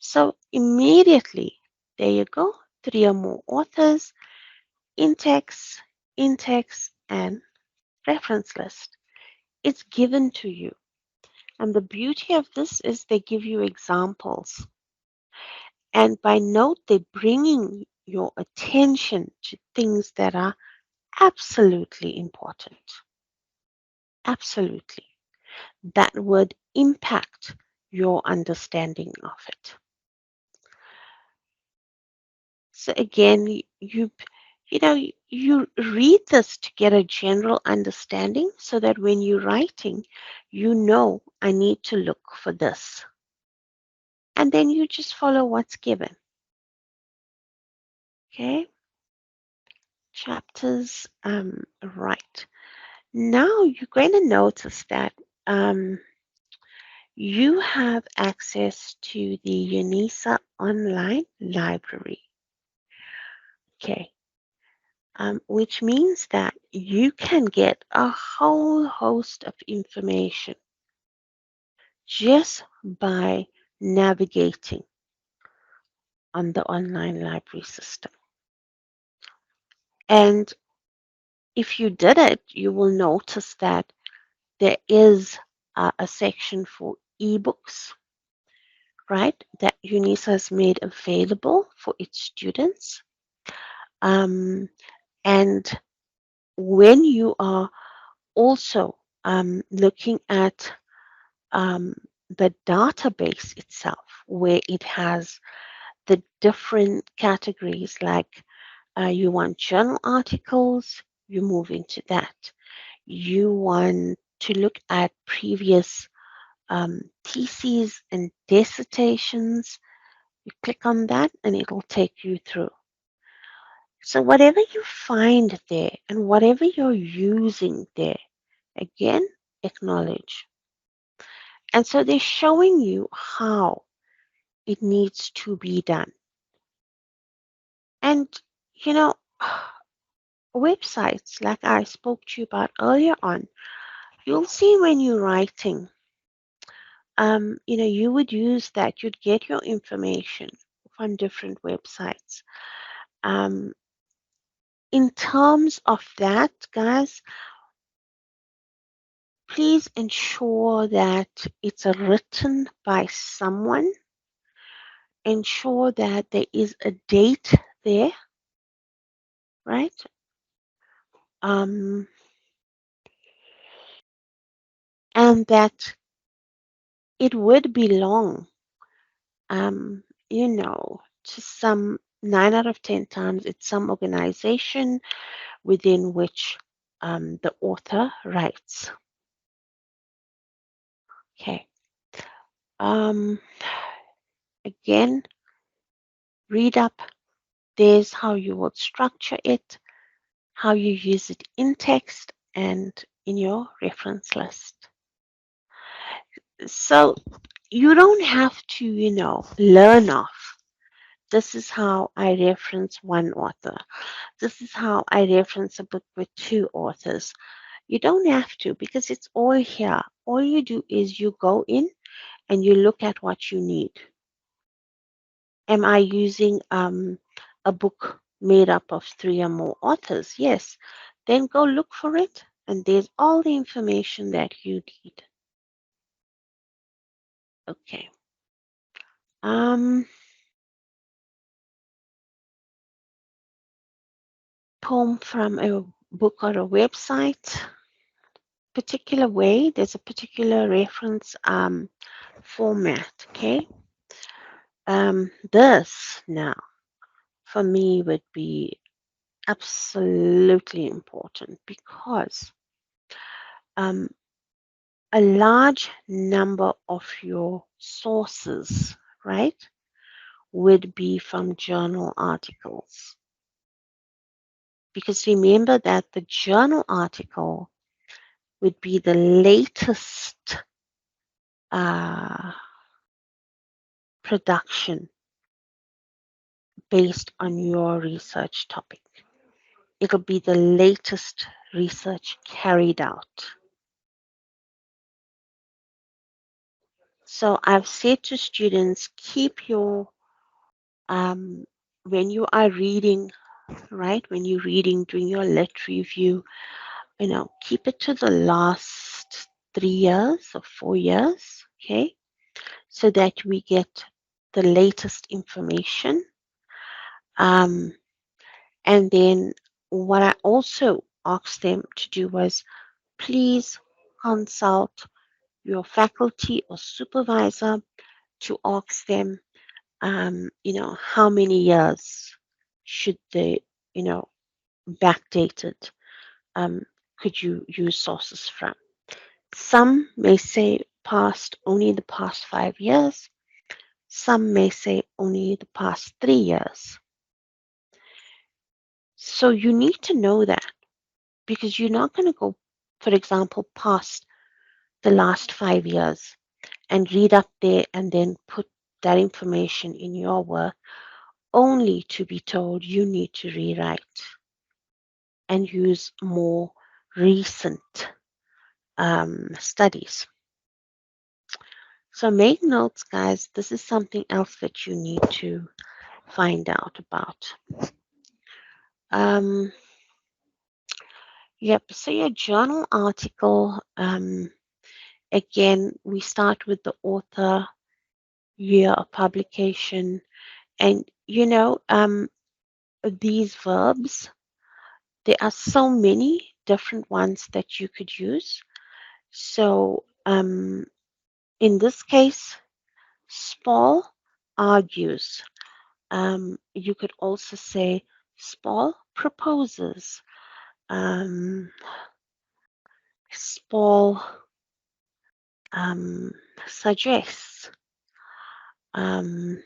So immediately, there you go, 3 or more authors, in-text, and reference list. It's given to you. And the beauty of this is they give you examples. And by note, they're bringing your attention to things that are absolutely important. Absolutely. That would impact your understanding of it. So again, you read this to get a general understanding so that when you're writing, I need to look for this. And then you just follow what's given. Okay? Chapters, right. Now you're going to notice that you have access to the UNISA online library. Okay. Which means that you can get a whole host of information just by navigating on the online library system. And if you did it, you will notice that there is a section for ebooks, right, that UNISA has made available for its students. And when you are also looking at the database itself, where it has the different categories, like you want journal articles, you move into that. You want to look at previous theses and dissertations. You click on that and it'll take you through. So whatever you find there and whatever you're using there, again, acknowledge. And so they're showing you how it needs to be done. And, you know, websites like I spoke to you about earlier on, you'll see when you're writing, you would use that, you'd get your information from different websites. In terms of that, guys, please ensure that it's written by someone. Ensure that there is a date there, right? And that it would belong, to some 9 out of 10 times, it's some organization within which the author writes. Okay. Again, read up. There's how you would structure it, how you use it in text and in your reference list. So you don't have to, learn off. This is how I reference one author. This is how I reference a book with 2 authors. You don't have to, because it's all here. All you do is you go in and you look at what you need. Am I using a book made up of 3 or more authors? Yes. Then go look for it, and there's all the information that you need. Okay. Poem from a book or a website. Particular way, there's a particular reference format. Okay. This now for me would be absolutely important, because a large number of your sources, right, would be from journal articles. Because remember that the journal article would be the latest production based on your research topic. It'll be the latest research carried out. So I've said to students, keep your, when you are reading, right, when you're reading, doing your lit review, keep it to the last 3 years or 4 years, okay, so that we get the latest information. And then what I also asked them to do was, please consult your faculty or supervisor to ask them, how many years should they, backdated, could you use sources from? Some may say only the past 5 years. Some may say only the past 3 years. So you need to know that, because you're not going to go, for example, past the last 5 years and read up there and then put that information in your work, only to be told you need to rewrite and use more recent studies. So make notes, guys. This is something else that you need to find out about. Yep, so your journal article, again, we start with the author, year of publication, and these verbs, there are so many different ones that you could use. So in this case, Spall argues. You could also say Spall proposes. Paul suggests. I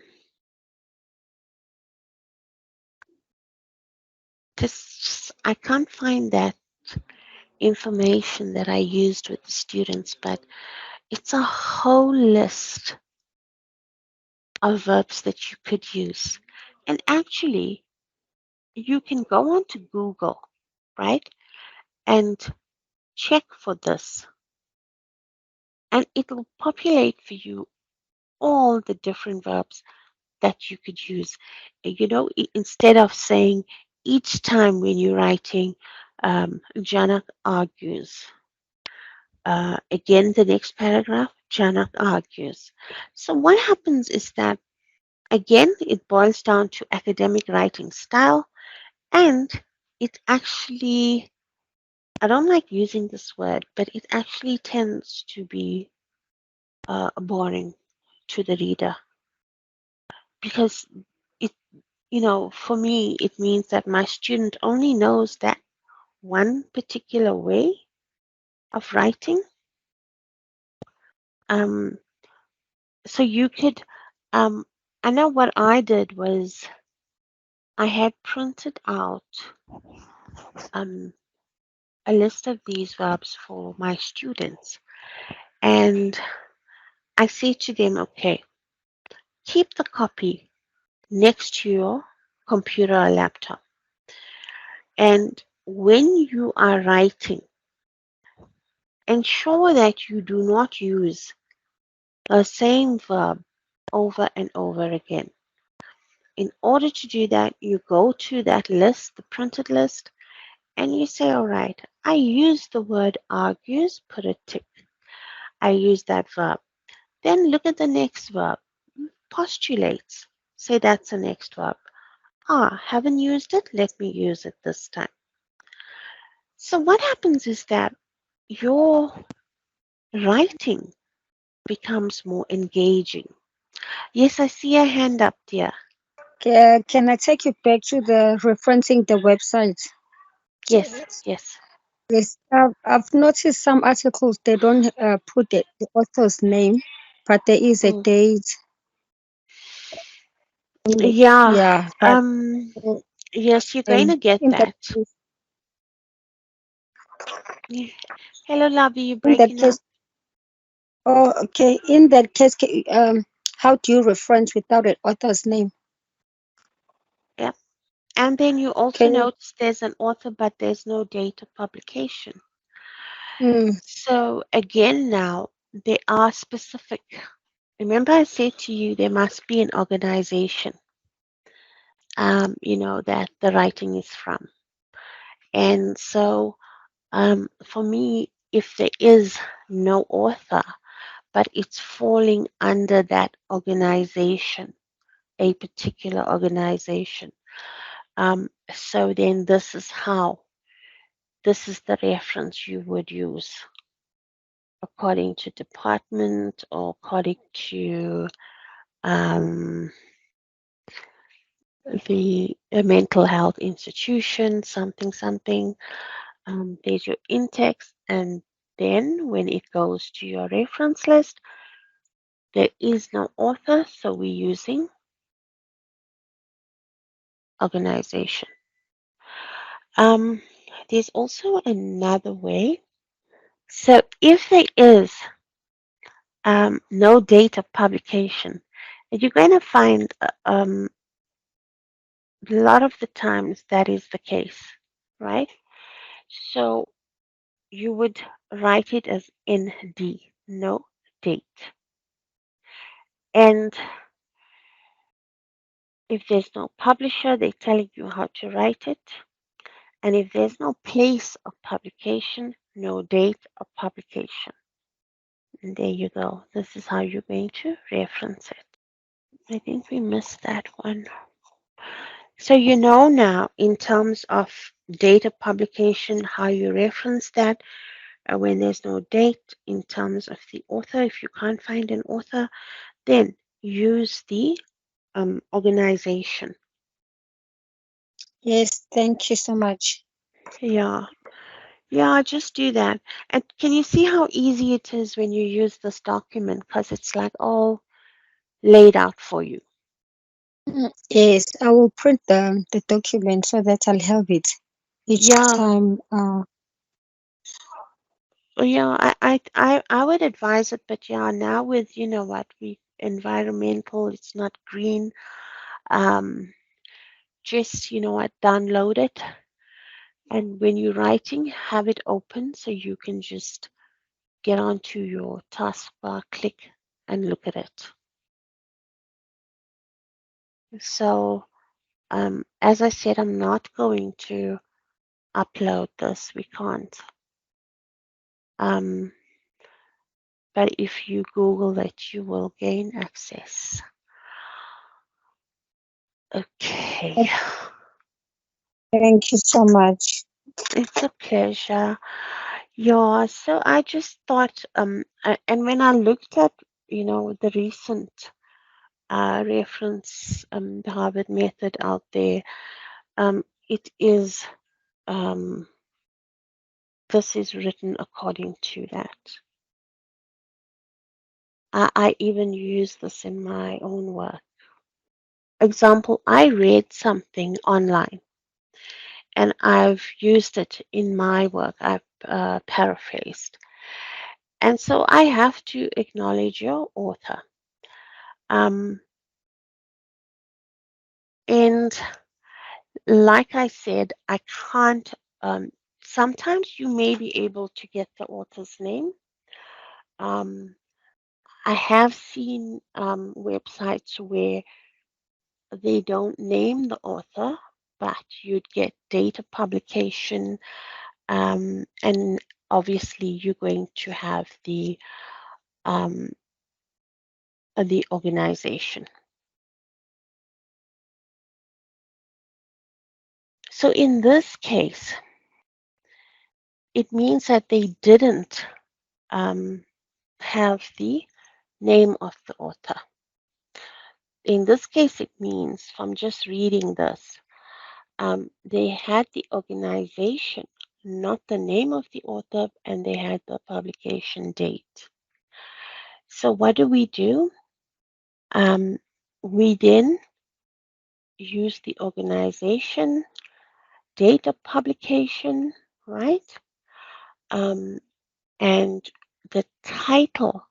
can't find that information that I used with the students, but it's a whole list of verbs that you could use. And actually, you can go onto Google, right, and check for this, and it'll populate for you all the different verbs that you could use. Instead of saying each time when you're writing, Janak argues. Again, the next paragraph, Janak argues. So what happens is that, again, it boils down to academic writing style, and it actually, I don't like using this word, but it actually tends to be boring to the reader, because it, for me, it means that my student only knows that one particular way of writing. So you could, I know what I did was I had printed out a list of these verbs for my students, and I say to them, okay, keep the copy next to your computer or laptop. And when you are writing, ensure that you do not use the same verb over and over again. In order to do that, you go to that list, the printed list, and you say, all right, I use the word argues, put a tick. I use that verb. Then look at the next verb, postulates. Say that's the next verb. Haven't used it, let me use it this time. So what happens is that your writing becomes more engaging. Yes, I see a hand up there. Can I take you back to the referencing the website? Yes, yes. Yes, I've noticed some articles they don't put the author's name, but there is a date. Yeah. Yeah, but Yes, you're going to get in that. case, Hello, Lovey, you're in that breaking up. case, oh, okay. In that case, how do you reference without an author's name? Yeah. And then you also Can you? notice there's an author, but there's no date of publication. Mm, So again, now they are specific. Remember, I said to you there must be an organization, that the writing is from. And so, for me, if there is no author, but it's falling under that organization, a particular organization, so then this is the reference you would use according to department or according to um, the mental health institution, something. There's your in-text, and then when it goes to your reference list, there is no author, so we're using organization. There's also another way. So if there is no date of publication, you're going to find a lot of the times that is the case, right? So you would write it as ND, no date. And if there's no publisher, they're telling you how to write it. And if there's no place of publication, no date of publication. And there you go. This is how you're going to reference it. I think we missed that one. So you know now, in terms of date of publication, how you reference that when there's no date. In terms of the author, if you can't find an author, then use the organization. yes, thank you so much. Yeah, Yeah, just do that. And can you see how easy it is when you use this document? Because it's like all laid out for you. Yes, I will print the document so that I'll have it each Yeah, time. yeah, I would advise it, but yeah, now with you know what we environmental, it's not green. Um, just you know what, download it, and when you're writing, have it open so you can just get onto your taskbar, click, and look at it. So, as I said, I'm not going to upload this. We can't. Um, but if you Google it, you will gain access. Okay. Thank you so much. It's a pleasure. Yeah, so I just thought, and when I looked at, you know, the recent reference, the Harvard method out there, it is, um, this is written according to that. I even use this in my own work. Example, I read something online and I've used it in my work. I've paraphrased. And so I have to acknowledge your author. Um, and like I said, I can't, sometimes you may be able to get the author's name. Um, I have seen websites where they don't name the author, but you'd get date of publication, and obviously you're going to have um, the organization. So in this case, it means that they didn't um, have the name of the author. In this case, it means from just reading this, they had the organization, not the name of the author, and they had the publication date. So what do? Um, we then use the organization, date of publication, right? Um, and the title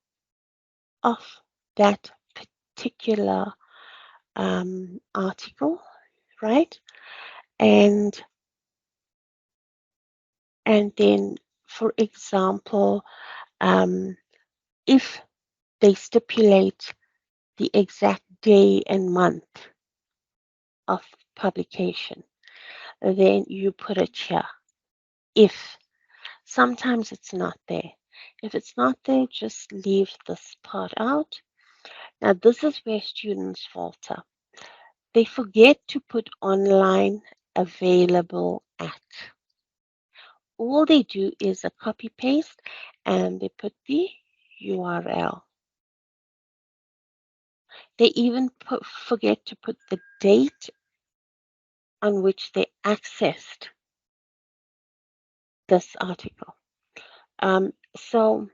of that particular article, right? And and then, for example, um, if they stipulate the exact day and month of publication, then you put it here. If sometimes it's not there. If it's not there, just leave this part out. Now, this is where students falter. They forget to put online available at. All they do is a copy paste and they put the URL. They even forget to put the date on which they accessed this article. So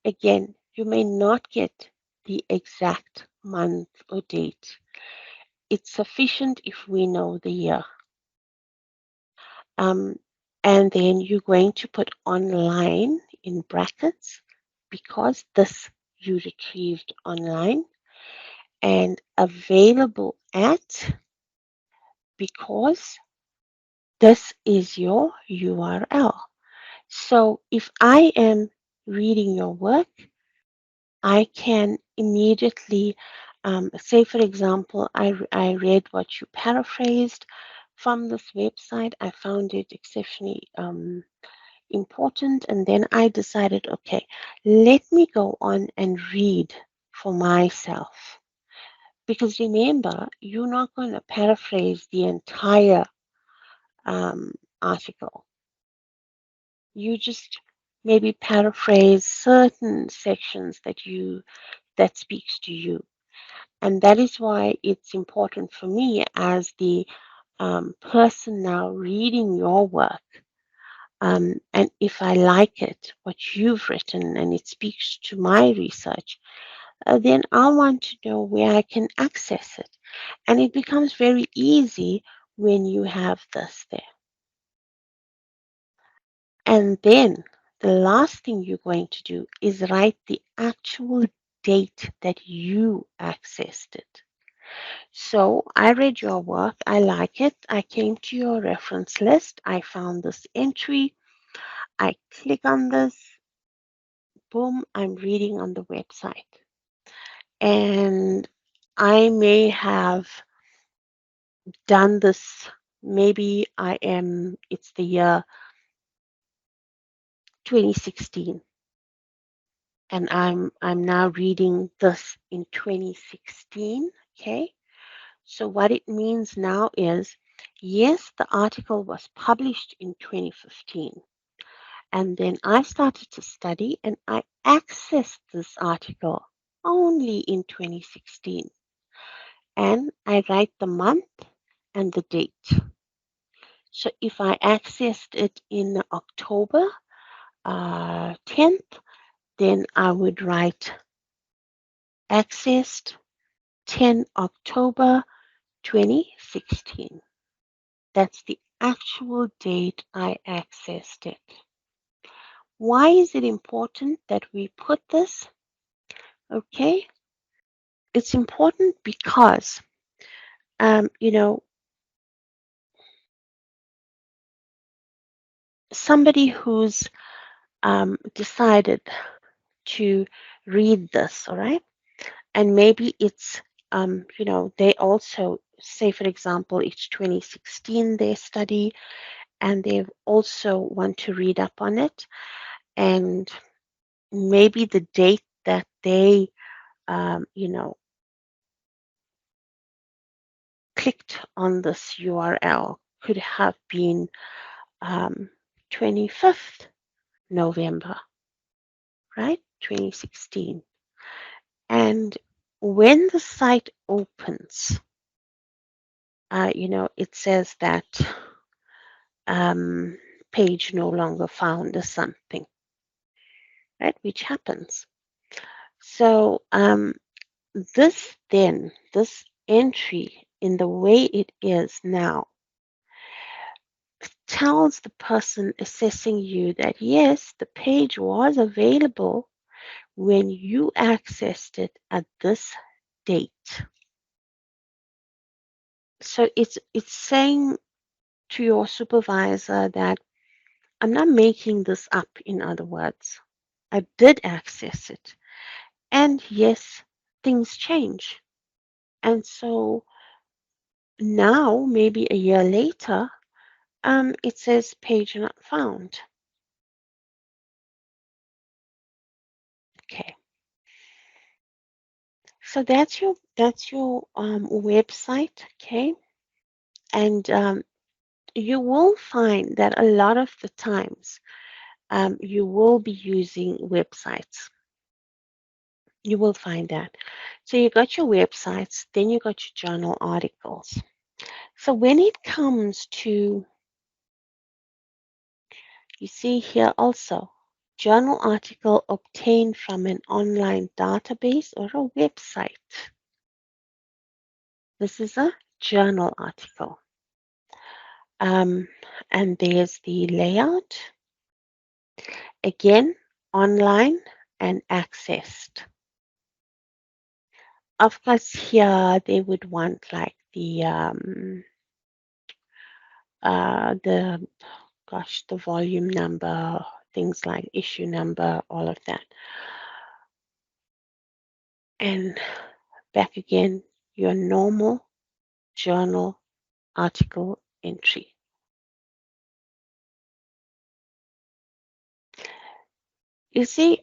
again, you may not get the exact month or date. It's sufficient if we know the year. Um, and then you're going to put online in brackets because this you retrieved online, and available at because this is your URL. So if I am reading your work, I can immediately say, for example, I read what you paraphrased from this website. I found it exceptionally important. And then I decided, okay, let me go on and read for myself. Because remember, you're not going to paraphrase the entire um, article. You just maybe paraphrase certain sections that speaks to you. And that is why it's important for me as the person now reading your work And if I like it, what you've written, and it speaks to my research, then I want to know where I can access it. And it becomes very easy when you have this there. And then the last thing you're going to do is write the actual date that you accessed it. So I read your work, I like it, I came to your reference list, I found this entry, I click on this, boom, I'm reading on the website. And I may have done this, maybe it's the year 2016, and I'm now reading this in 2016. Okay, so what it means now is, yes, the article was published in 2015, and then I started to study and I accessed this article only in 2016, and I write the month and the date. So if I accessed it in October 10th, then I would write accessed 10 October 2016. That's the actual date I accessed it. Why is it important that we put this? Okay, it's important because, you know, somebody who's decided to read this, all right, and maybe it's, you know, they also say, for example, it's 2016 they study, and they also want to read up on it, and maybe the date that they, you know, clicked on this URL could have been 25th November, right? 2016. And when the site opens, you know, it says that page no longer found or something, right? Which happens. So this entry in the way it is now tells the person assessing you that yes, the page was available when you accessed it at this date. So it's saying to your supervisor that I'm not making this up, in other words. I did access it. And yes, things change. And so now, maybe a year later, it says page not found. Okay. So that's your website. Okay. And you will find that a lot of the times you will be using websites. You will find that. So you got your websites, then you got your journal articles. So when it comes to, you see here also, journal article obtained from an online database or a website. This is a journal article. And there's the layout. Again, online and accessed. Of course, here they would want like the the volume number, things like issue number, all of that. And back again, your normal journal article entry. You see,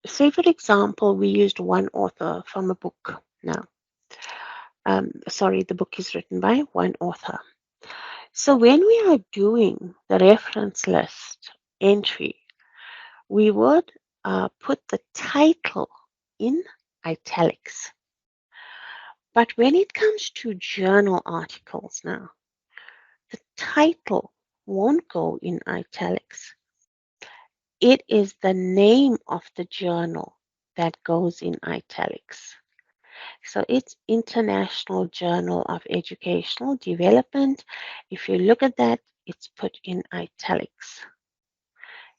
say for example, we used one author from a book now. Sorry, the book is written by one author. So when we are doing the reference list entry, we would put the title in italics. But when it comes to journal articles now, the title won't go in italics. It is the name of the journal that goes in italics. So it's International Journal of Educational Development. If you look at that, it's put in italics.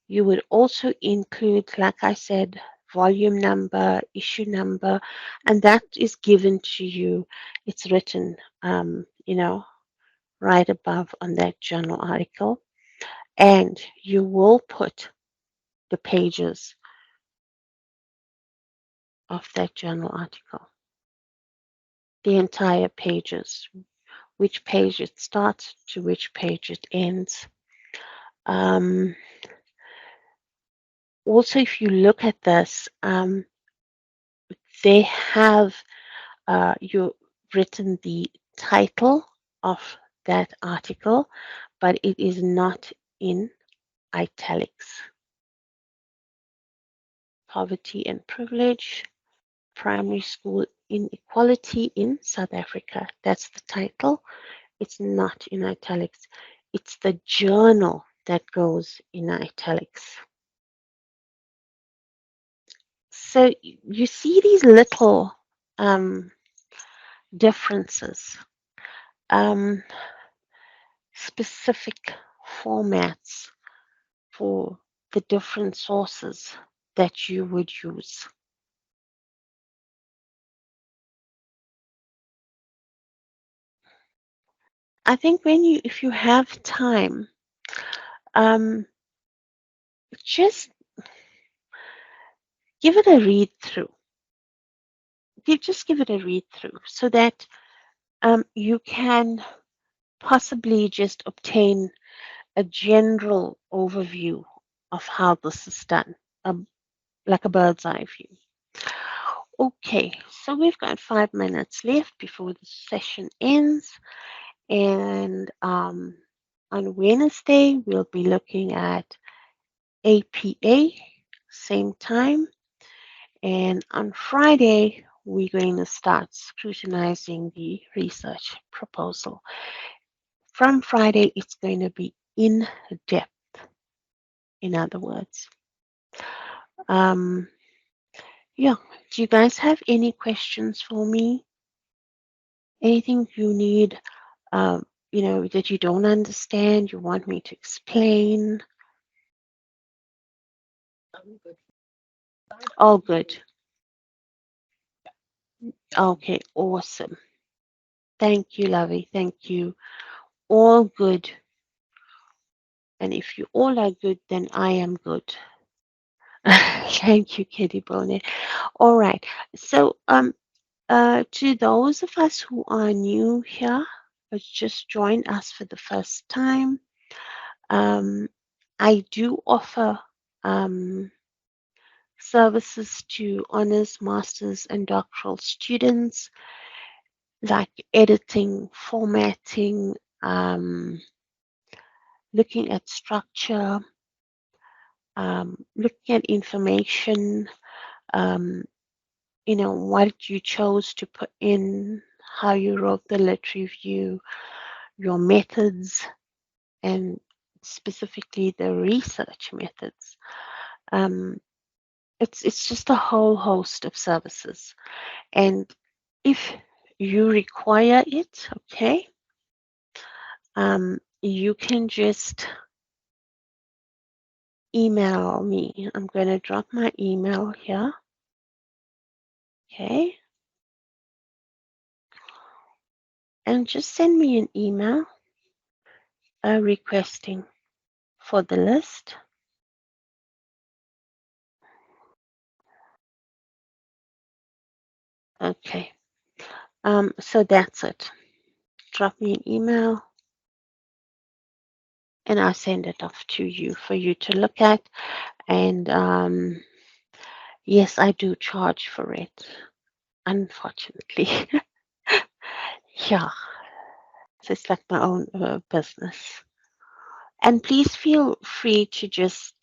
You would also include, like I said, volume number, issue number, and that is given to you. It's written, right above on that journal article. And you will put the pages of that journal article, the entire pages, which page it starts to which page it ends. Um, Also, if you look at this, they have you written the title of that article, but it is not in italics. Poverty and privilege, primary school inequality in South Africa. That's the title. It's not in italics. It's the journal that goes in italics. So you see these little differences, specific formats for the different sources that you would use. I think if you have time, just give it a read through. Just give it a read through so that you can possibly just obtain a general overview of how this is done, like a bird's eye view. Okay, so we've got 5 minutes left before the session ends. And on Wednesday, we'll be looking at APA, same time. And on Friday, we're going to start scrutinizing the research proposal. From Friday, it's going to be in depth, in other words. Yeah, do you guys have any questions for me? Anything you need, that you don't understand, you want me to explain? I'm good. All good. Okay, awesome. Thank you, Lovey. Thank you. All good. And if you all are good, then I am good. Thank you, Kitty Bonnet. All right. So, to those of us who are new here, or just joined us for the first time, I do offer services to honors, masters, and doctoral students, like editing, formatting, looking at structure, looking at information, what you chose to put in, how you wrote the lit review, your methods, and specifically the research methods. It's just a whole host of services. And if you require it, okay, you can just email me. I'm going to drop my email here. Okay. And just send me an email requesting for the list. Okay. So that's it. Drop me an email and I'll send it off to you for you to look at. And yes, I do charge for it, unfortunately. Yeah, so it's like my own business. And please feel free to just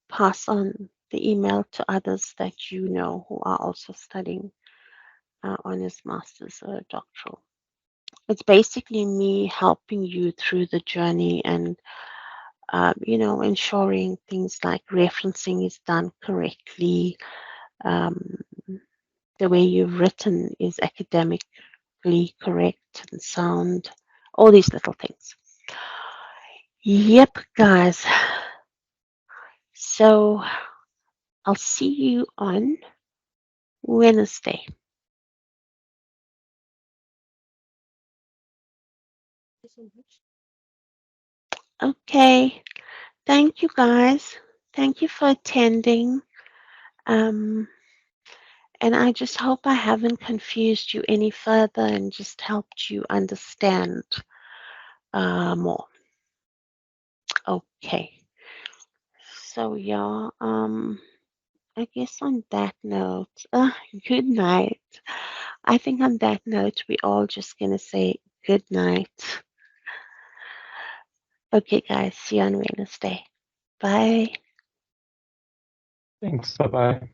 pass on the email to others that you know who are also studying honors, masters, or doctoral. It's basically me helping you through the journey and ensuring things like referencing is done correctly, um, the way you've written is academically correct and sound, all these little things. Yep, guys. So I'll see you on Wednesday. Okay. Thank you, guys. Thank you for attending. Um, and I just hope I haven't confused you any further and just helped you understand more. Okay. So, yeah, I guess on that note, good night. I think on that note, we're all just going to say good night. Okay, guys, see you on Wednesday. Bye. Thanks. Bye bye.